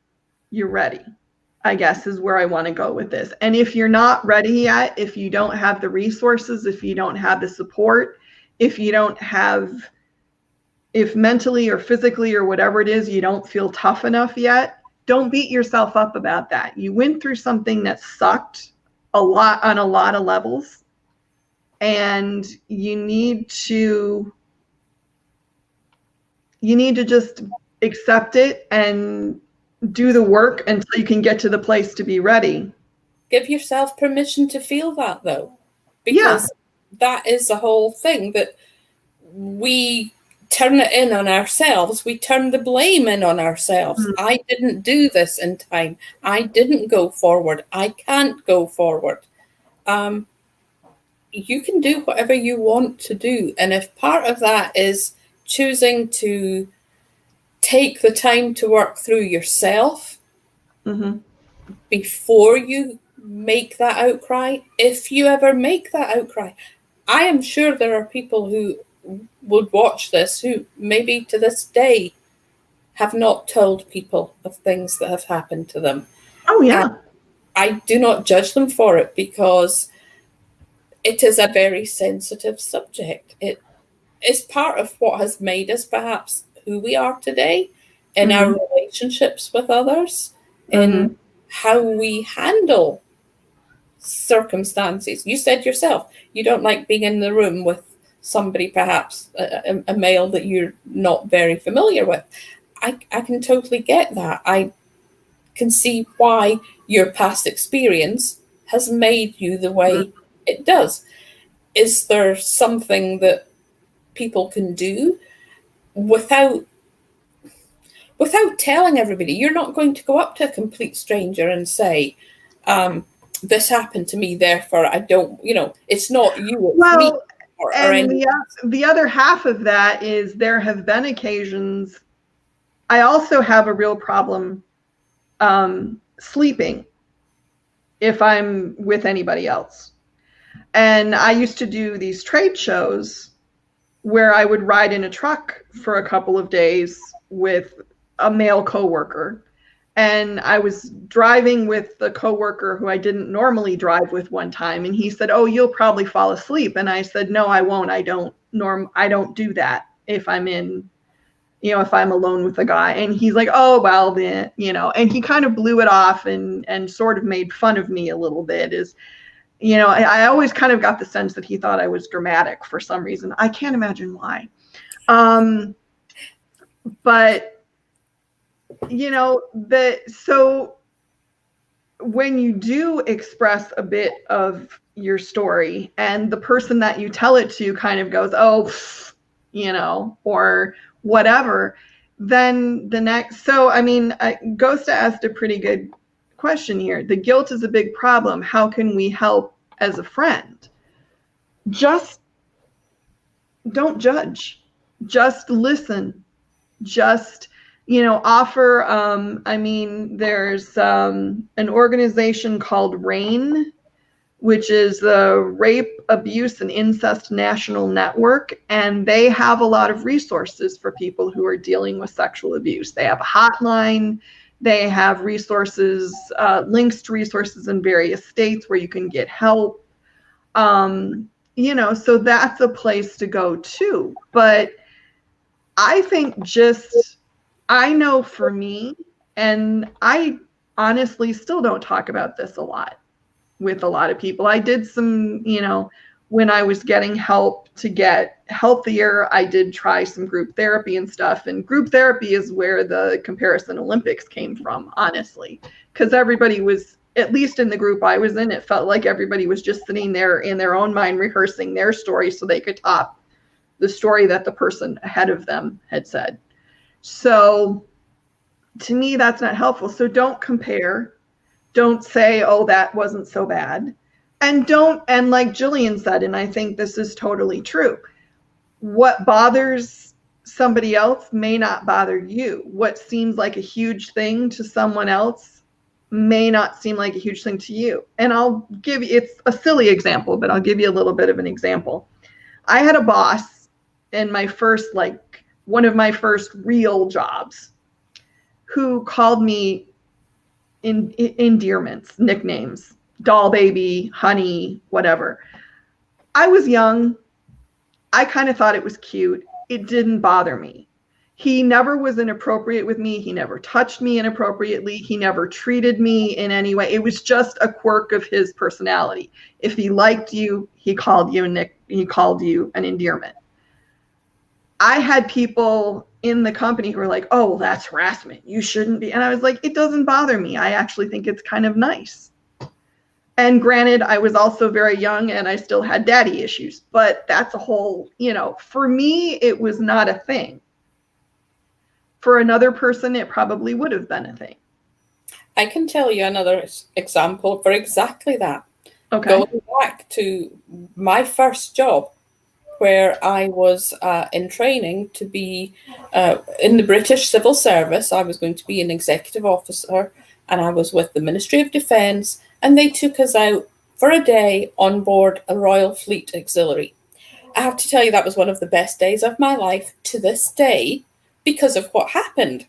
I guess, is where I want to go with this. And if you're not ready yet, if you don't have the resources, if you don't have the support, if mentally or physically or whatever it is, you don't feel tough enough yet, don't beat yourself up about that. You went through something that sucked a lot on a lot of levels, and you need to just accept it and do the work until you can get to the place to be ready. Give yourself permission to feel that, though, because that is the whole thing, that we turn it in on ourselves. We turn the blame in on ourselves. I didn't do this in time. I didn't go forward. I can't go forward. You can do whatever you want to do. And if part of that is choosing to take the time to work through yourself before you make that outcry, if you ever make that outcry, I am sure there are people who would watch this who maybe to this day have not told people of things that have happened to them. Oh, yeah. And I do not judge them for it, because it is a very sensitive subject. It is part of what has made us perhaps who we are today in our relationships with others, in how we handle circumstances. You said yourself, you don't like being in the room with somebody, perhaps a male that you're not very familiar with. I can totally get that. I can see why your past experience has made you the way it does. Is there something that people can do without telling everybody? You're not going to go up to a complete stranger and say, this happened to me, therefore I don't, it's not you, it's me. And the other half of that is there have been occasions I also have a real problem sleeping if I'm with anybody else. And I used to do these trade shows where I would ride in a truck for a couple of days with a male coworker. And I was driving with the coworker who I didn't normally drive with one time. And he said, "Oh, you'll probably fall asleep." And I said, "No, I won't. I don't do that if I'm in, if I'm alone with a guy." And he's like, "Oh, well then, and he kind of blew it off and sort of made fun of me a little bit. I always kind of got the sense that he thought I was dramatic for some reason. I can't imagine why. But so when you do express a bit of your story and the person that you tell it to kind of goes, "Oh, or whatever," then the next, Ghosta asked a pretty good question here. The guilt is a big problem. How can we help as a friend? Just don't judge. Just listen. Just, offer, there's an organization called RAIN, which is the Rape, Abuse, and Incest National Network, and they have a lot of resources for people who are dealing with sexual abuse. They have a hotline. They have resources, links to resources in various states where you can get help. So that's a place to go too. But I think I know for me, and I honestly still don't talk about this a lot with a lot of people. I did some, when I was getting help to get healthier, I did try some group therapy and stuff. And group therapy is where the comparison Olympics came from, honestly, because everybody was, at least in the group I was in, it felt like everybody was just sitting there in their own mind rehearsing their story so they could top the story that the person ahead of them had said. So to me, that's not helpful. So don't compare. Don't say, "Oh, that wasn't so bad." And like Gillian said, and I think this is totally true, what bothers somebody else may not bother you. What seems like a huge thing to someone else may not seem like a huge thing to you. And I'll give you, it's a silly example, but I'll give you a little bit of an example. I had a boss in my first, one of my first real jobs, who called me in endearments, nicknames, doll baby, honey, whatever. I was young. I kind of thought it was cute. It didn't bother me. He never was inappropriate with me. He never touched me inappropriately. He never treated me in any way. It was just a quirk of his personality. If he liked you, he called you an endearment. I had people in the company who were like, "Oh, well, that's harassment. You shouldn't be." And I was like, it doesn't bother me. I actually think it's kind of nice. And granted, I was also very young and I still had daddy issues, but that's a whole, for me, it was not a thing. For another person, it probably would have been a thing. I can tell you another example for exactly that. Okay. Going back to my first job, where I was in training to be in the British Civil Service. I was going to be an executive officer, and I was with the Ministry of Defence, and they took us out for a day on board a Royal Fleet Auxiliary. I have to tell you, that was one of the best days of my life to this day because of what happened.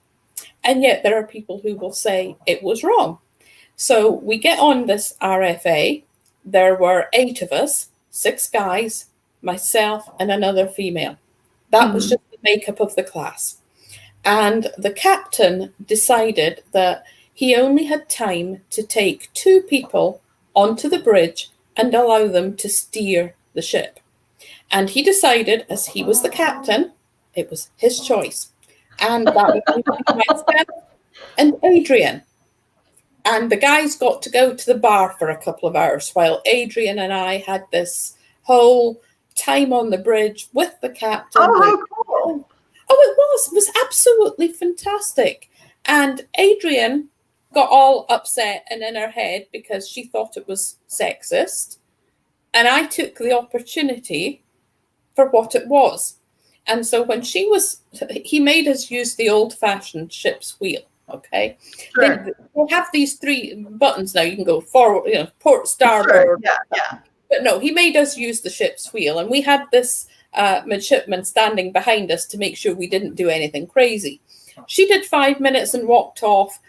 And yet there are people who will say it was wrong. So we get on this RFA. There were 8 of us, 6 guys, myself, and another female. That was just the makeup of the class. And the captain decided that he only had time to take 2 people onto the bridge and allow them to steer the ship. And he decided, as he was the captain, it was his choice. And that was myself and Adrian. And the guys got to go to the bar for a couple of hours while Adrian and I had this whole time on the bridge with the captain. Oh, how cool. Oh, it was absolutely fantastic. And Adrian got all upset and in her head because she thought it was sexist. And I took the opportunity for what it was. And so when he made us use the old-fashioned ship's wheel, okay? Sure. They have these 3 buttons now. You can go forward, port, starboard. Sure. Yeah. But no, he made us use the ship's wheel. And we had this midshipman standing behind us to make sure we didn't do anything crazy. She did 5 minutes and walked off,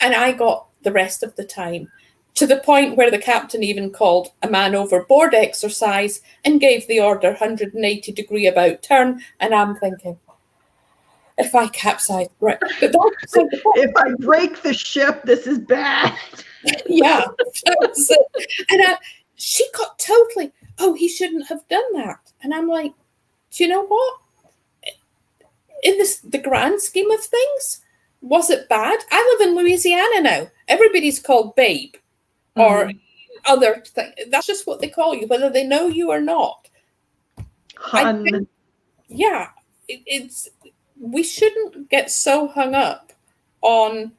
and I got the rest of the time, to the point where the captain even called a man overboard exercise and gave the order 180-degree about turn. And I'm thinking, if I capsize, right. If I break the ship, this is bad. Yeah. And she got totally, he shouldn't have done that. And I'm like, do you know what? In the grand scheme of things, was it bad? I live in Louisiana now. Everybody's called babe or other thing. That's just what they call you, whether they know you or not. Hun. We shouldn't get so hung up on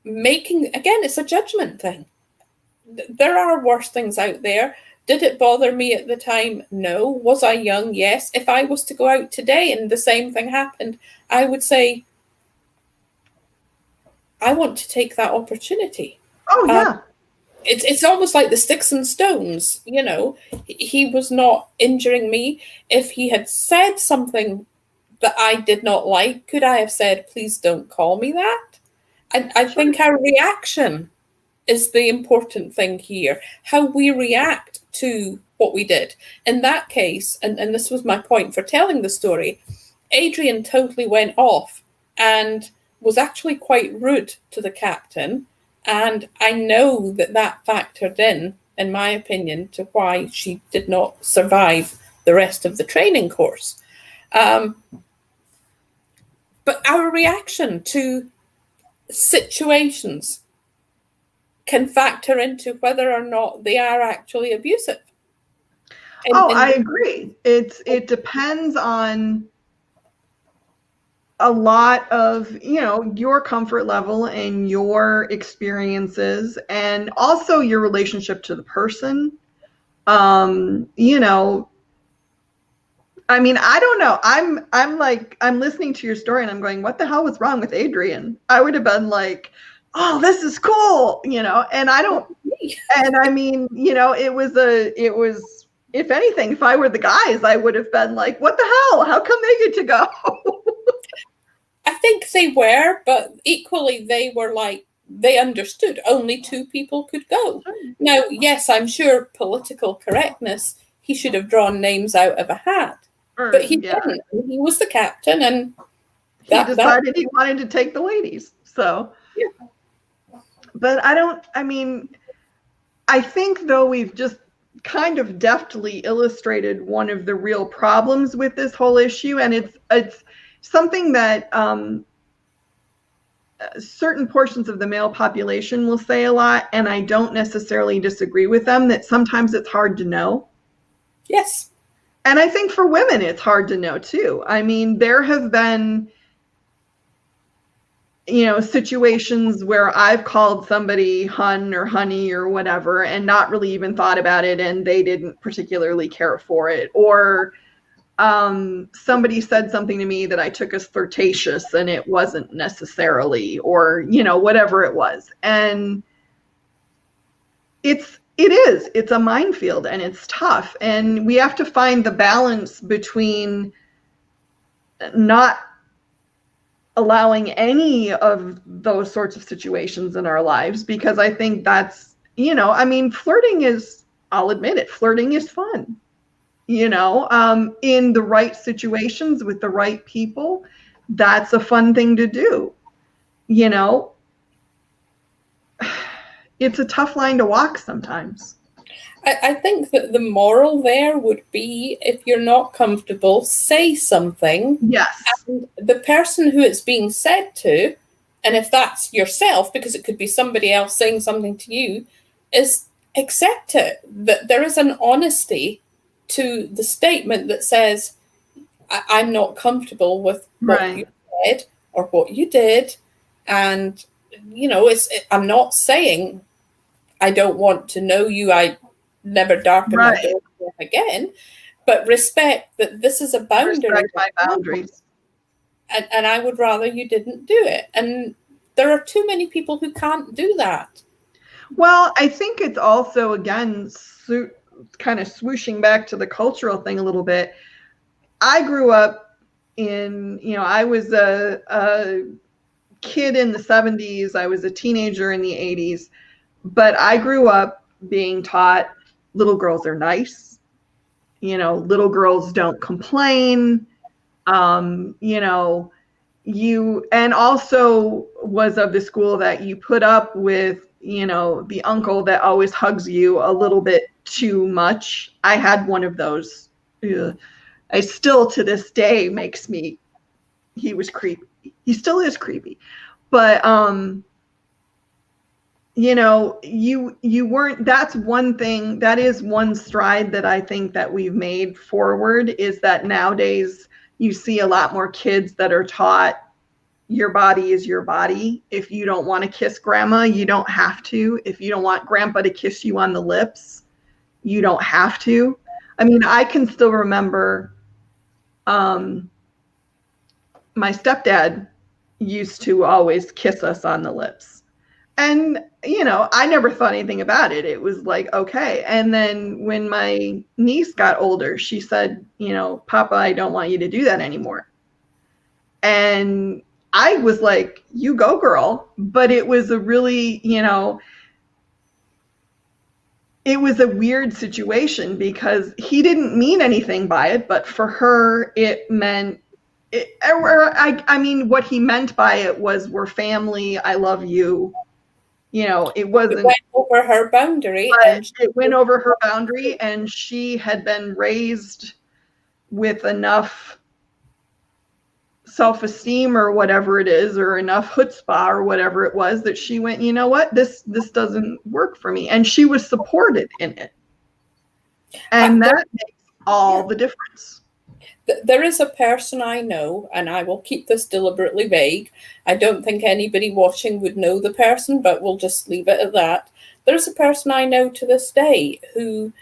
making, again, it's a judgment thing. There are worse things out there. Did it bother me at the time? No. Was I young? Yes. If I was to go out today and the same thing happened, I would say, I want to take that opportunity. Oh, yeah. It's almost like the sticks and stones, He was not injuring me. If he had said something that I did not like, could I have said, please don't call me that? I think our reaction is the important thing here. How we react to what we did. In that case, and this was my point for telling the story, Adrian totally went off and was actually quite rude to the captain. And I know that factored in my opinion, to why she did not survive the rest of the training course. But our reaction to situations can factor into whether or not they are actually abusive. I agree. It depends on a lot of, your comfort level and your experiences, and also your relationship to the person. I don't know. I'm listening to your story and I'm going, what the hell was wrong with Adrian? I would have been like, oh, this is cool, and I don't, and it was, if anything, if I were the guys, I would have been like, what the hell? How come they get to go? I think they were, but equally they were like, they understood only 2 people could go. Now, yes, I'm sure political correctness, he should have drawn names out of a hat, but he didn't. He was the captain, and he decided he wanted to take the ladies. So, yeah. But I think though we've just kind of deftly illustrated one of the real problems with this whole issue, and it's something that certain portions of the male population will say a lot, and I don't necessarily disagree with them, that sometimes it's hard to know. Yes. And I think for women, it's hard to know too. There have been, situations where I've called somebody hun or honey or whatever and not really even thought about it, and they didn't particularly care for it. Or somebody said something to me that I took as flirtatious and it wasn't necessarily, or, whatever it was. And it's a minefield, and it's tough, and we have to find the balance between not allowing any of those sorts of situations in our lives, because I think that's, I mean, flirting is, I'll admit it, flirting is fun, in the right situations with the right people. That's a fun thing to do. It's a tough line to walk sometimes. I think that the moral there would be, if you're not comfortable, say something. Yes. And the person who it's being said to, and if that's yourself, because it could be somebody else saying something to you, is accept it. That there is an honesty to the statement that says, I'm not comfortable with what you said or what you did. And, I'm not saying I don't want to know you. I never darken my door again, but respect that this is a boundary. Respect my boundaries. And I would rather you didn't do it. And there are too many people who can't do that. Well, I think it's also, again, kind of swooshing back to the cultural thing a little bit. I grew up in, I was a kid in the 70s. I was a teenager in the 80s. But I grew up being taught little girls are nice. Little girls don't complain. And also was of the school that you put up with, the uncle that always hugs you a little bit too much. I had one of those. I still, to this day, he was creepy. He still is creepy. But, you weren't, that's one thing, that is one stride that I think that we've made forward, is that nowadays you see a lot more kids that are taught your body is your body. If you don't want to kiss grandma, you don't have to. If you don't want grandpa to kiss you on the lips, you don't have to. I mean, I can still remember my stepdad used to always kiss us on the lips. And, I never thought anything about it. It was like, okay. And then when my niece got older, she said, Papa, I don't want you to do that anymore. And I was like, you go, girl. But it was a really, it was a weird situation, because he didn't mean anything by it. But for her, it meant, I mean, what he meant by it was, we're family. I love you. It wasn't. It went over her boundary. It went over her boundary, and she had been raised with enough self-esteem or whatever it is, or enough chutzpah or whatever it was, that she went, you know what, this doesn't work for me. And she was supported in it. And that makes all the difference. There is a person I know, and I will keep this deliberately vague. I don't think anybody watching would know the person, but we'll just leave it at that. There's a person I know to this day who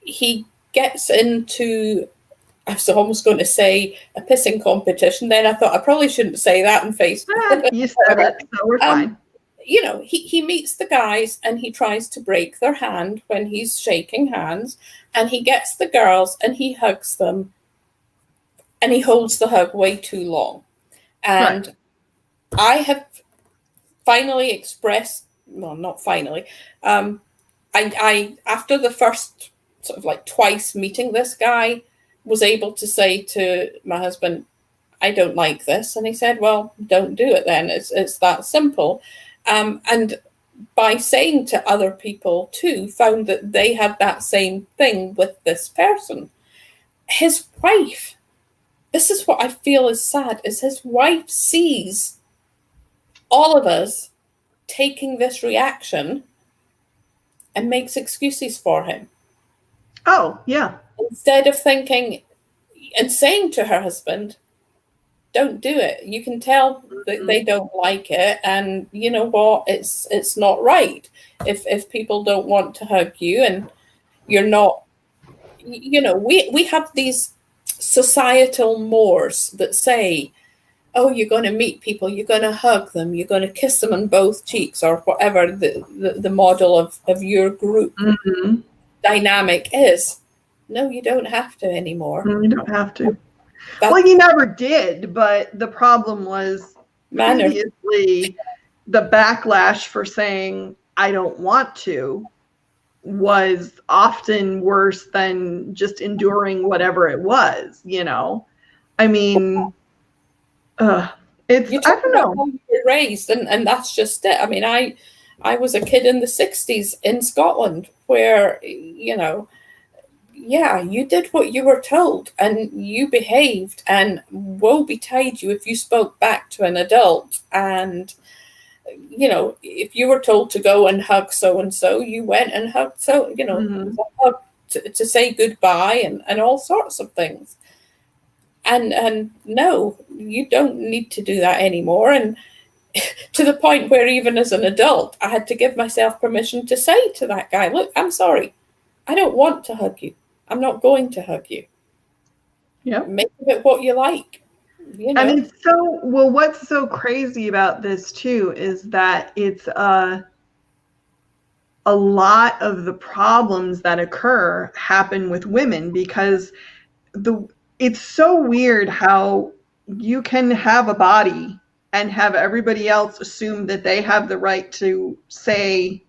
he gets into, I was almost going to say a pissing competition. Then I thought I probably shouldn't say that on Facebook. You said it, so we're fine. He meets the guys and he tries to break their hand when he's shaking hands, and he gets the girls and he hugs them, and he holds the hug way too long. And I have finally expressed, well, not finally, I after the first sort of like twice meeting this guy, was able to say to my husband, I don't like this. And he said, well, don't do it then. It's that simple. And by saying to other people too, found that they had that same thing with this person. His wife, this is what I feel is sad, is his wife sees all of us taking this reaction and makes excuses for him. Oh, yeah. Instead of thinking and saying to her husband, don't do it. You can tell that they don't like it, and you know what? It's not right. If people don't want to hug you, and you're not, we have these societal mores that say oh, you're going to meet people, you're going to hug them, you're going to kiss them on both cheeks, or whatever the model of your group dynamic is. No, you don't have to anymore. You don't have to. That's well, you never did, but the problem was previously the backlash for saying, I don't want to, was often worse than just enduring whatever it was, you know? I mean, it's, you I talk don't about know. how you were raised, and that's just it. I mean, I was a kid in the 60s in Scotland where, you know, yeah, you did what you were told and you behaved, and woe betide you if you spoke back to an adult. And, you know, if you were told to go and hug so and so, you went and hugged, so, you know, to say goodbye and all sorts of things. And no, you don't need to do that anymore. And to the point where even as an adult, I had to give myself permission to say to that guy, look, I'm sorry, I don't want to hug you. I'm not going to hug you. Yeah. Make of it what you like. You know? And it's so, well, what's so crazy about this too is that it's a lot of the problems that occur happen with women, because it's so weird how you can have a body and have everybody else assume that they have the right to say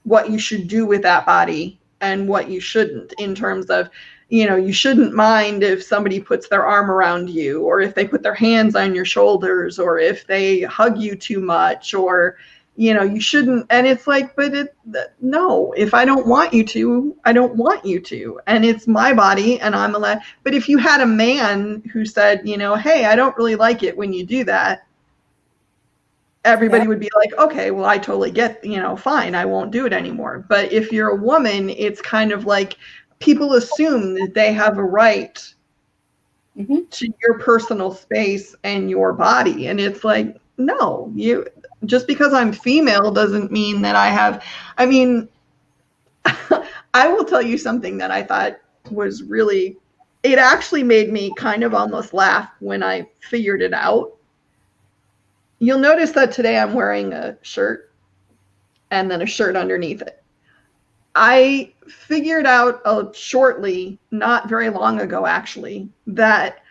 what you should do with that body and what you shouldn't, in terms of, you know, you shouldn't mind if somebody puts their arm around you, or if they put their hands on your shoulders, or if they hug you too much, or, you know, you shouldn't. And it's like, but no, if I don't want you to, I don't want you to. And it's my body and I'm allowed. But if you had a man who said, you know, hey, I don't really like it when you do that, everybody would be like, okay, well, I totally get, you know, fine, I won't do it anymore. But if you're a woman, it's kind of like people assume that they have a right to your personal space and your body. And it's like, no, you, just because I'm female doesn't mean that I have, I mean, I will tell you something that I thought was really, it actually made me kind of almost laugh when I figured it out. You'll notice that today I'm wearing a shirt and then a shirt underneath it. I figured out shortly, not very long ago actually, that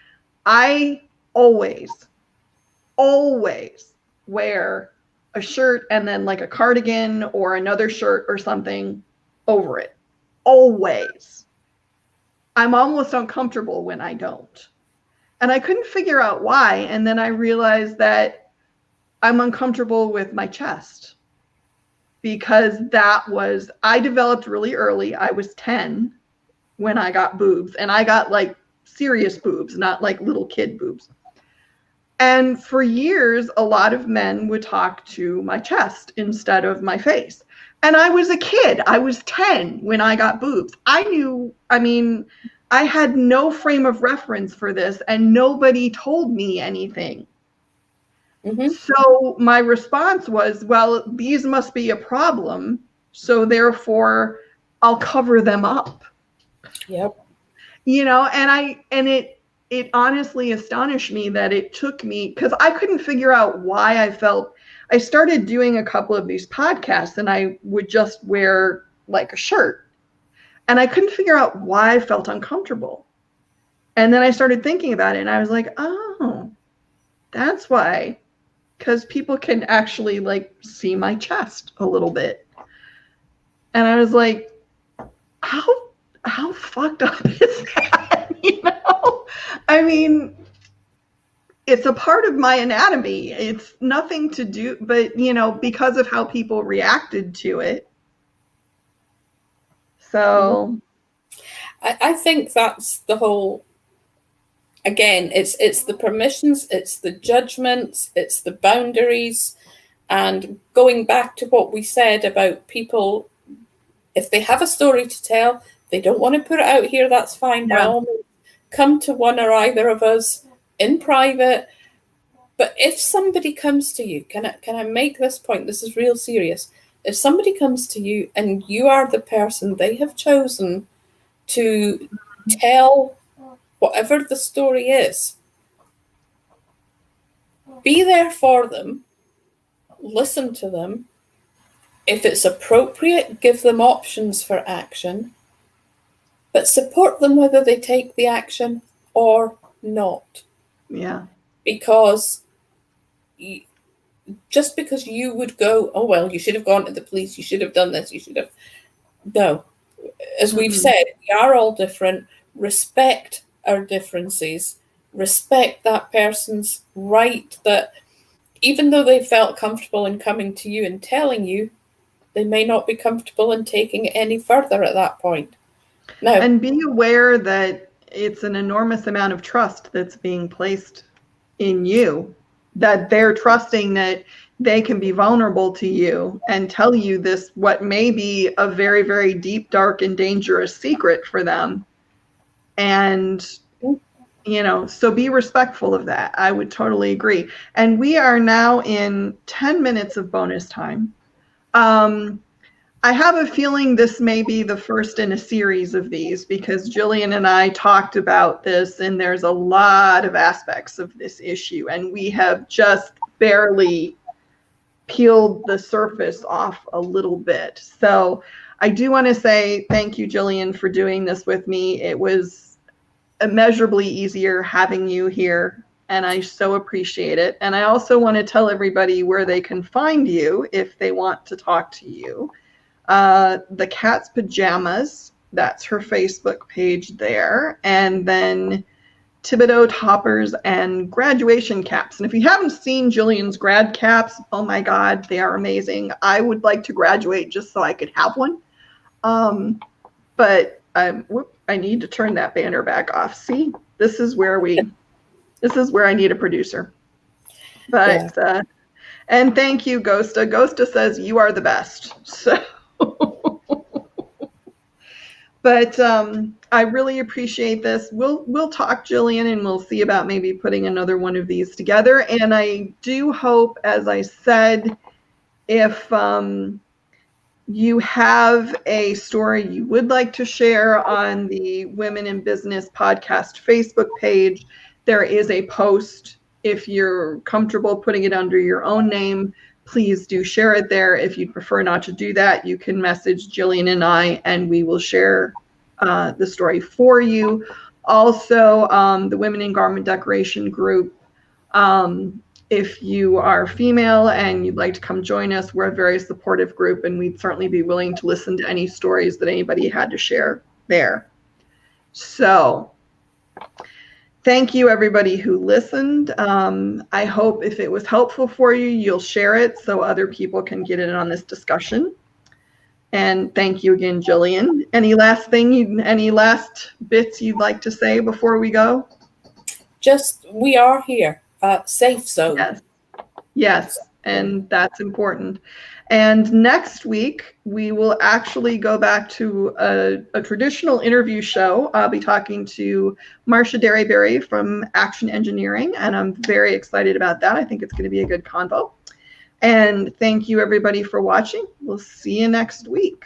I always wear a shirt and then like a cardigan or another shirt or something over it. Always. I'm almost uncomfortable when I don't. And I couldn't figure out why. And then I realized that I'm uncomfortable with my chest, because I developed really early. I was 10 when I got boobs, and I got like serious boobs, not like little kid boobs. And for years, a lot of men would talk to my chest instead of my face. And I was a kid. I was 10 when I got boobs. I had no frame of reference for this, and nobody told me anything. So my response was, well, these must be a problem, so therefore I'll cover them up. Yep. You know, and it honestly astonished me that it took me, because I couldn't figure out why I started doing a couple of these podcasts and I would just wear like a shirt, and I couldn't figure out why I felt uncomfortable. And then I started thinking about it and I was like, oh, that's why. Because people can actually like see my chest a little bit. And I was like, how fucked up is that? You know? I mean, it's a part of my anatomy. It's nothing to do, but you know, because of how people reacted to it. So I think that's the whole, again, it's the permissions, it's the judgments, it's the boundaries. And going back to what we said about people, if they have a story to tell, they don't want to put it out here, that's fine. By all means, come to one or either of us in private. But if somebody comes to you, can I make this point? This is real serious. If somebody comes to you and you are the person they have chosen to tell whatever the story is, be there for them, listen to them. If it's appropriate, give them options for action, but support them whether they take the action or not. Yeah. Because just because you would go, oh, well, you should have gone to the police, you should have done this, you should have. No. As we've said, we are all different. Respect our differences. Respect that person's right that even though they felt comfortable in coming to you and telling you, they may not be comfortable in taking it any further at that point. No. And be aware that it's an enormous amount of trust that's being placed in you, that they're trusting that they can be vulnerable to you and tell you this, what may be a very, very deep, dark, and dangerous secret for them. And, you know, so be respectful of that. I would totally agree. And we are now in 10 minutes of bonus time. I have a feeling this may be the first in a series of these because Gillian and I talked about this, and there's a lot of aspects of this issue, and we have just barely peeled the surface off a little bit. So I do want to say thank you, Gillian, for doing this with me. It was immeasurably easier having you here, and I so appreciate it. And I also want to tell everybody where they can find you if they want to talk to you. The Cat's Pajamas, that's her Facebook page there. And then Thibodeau toppers and graduation caps. And if you haven't seen Gillian's grad caps, oh my God, they are amazing. I would like to graduate just so I could have one. But I need to turn that banner back off. See, this is where I need a producer. But, yeah. And thank you, Ghosta. Ghosta says you are the best. So. But I really appreciate this. We'll talk, Gillian, and we'll see about maybe putting another one of these together. And I do hope, as I said, if you have a story you would like to share on the Women in Business podcast Facebook page, there is a post. If you're comfortable putting it under your own name, please do share it there. If you'd prefer not to do that, you can message Gillian and I, and we will share the story for you. Also, the Women in Garment Decoration group, if you are female and you'd like to come join us, we're a very supportive group, and we'd certainly be willing to listen to any stories that anybody had to share there. So thank you, everybody who listened. I hope if it was helpful for you, you'll share it so other people can get in on this discussion. And thank you again, Gillian. Any last bits you'd like to say before we go? Just, we are here, safe zone. Yes, and that's important. And next week, we will actually go back to a traditional interview show. I'll be talking to Marcia Derryberry from Action Engineering, and I'm very excited about that. I think it's going to be a good convo. And thank you, everybody, for watching. We'll see you next week.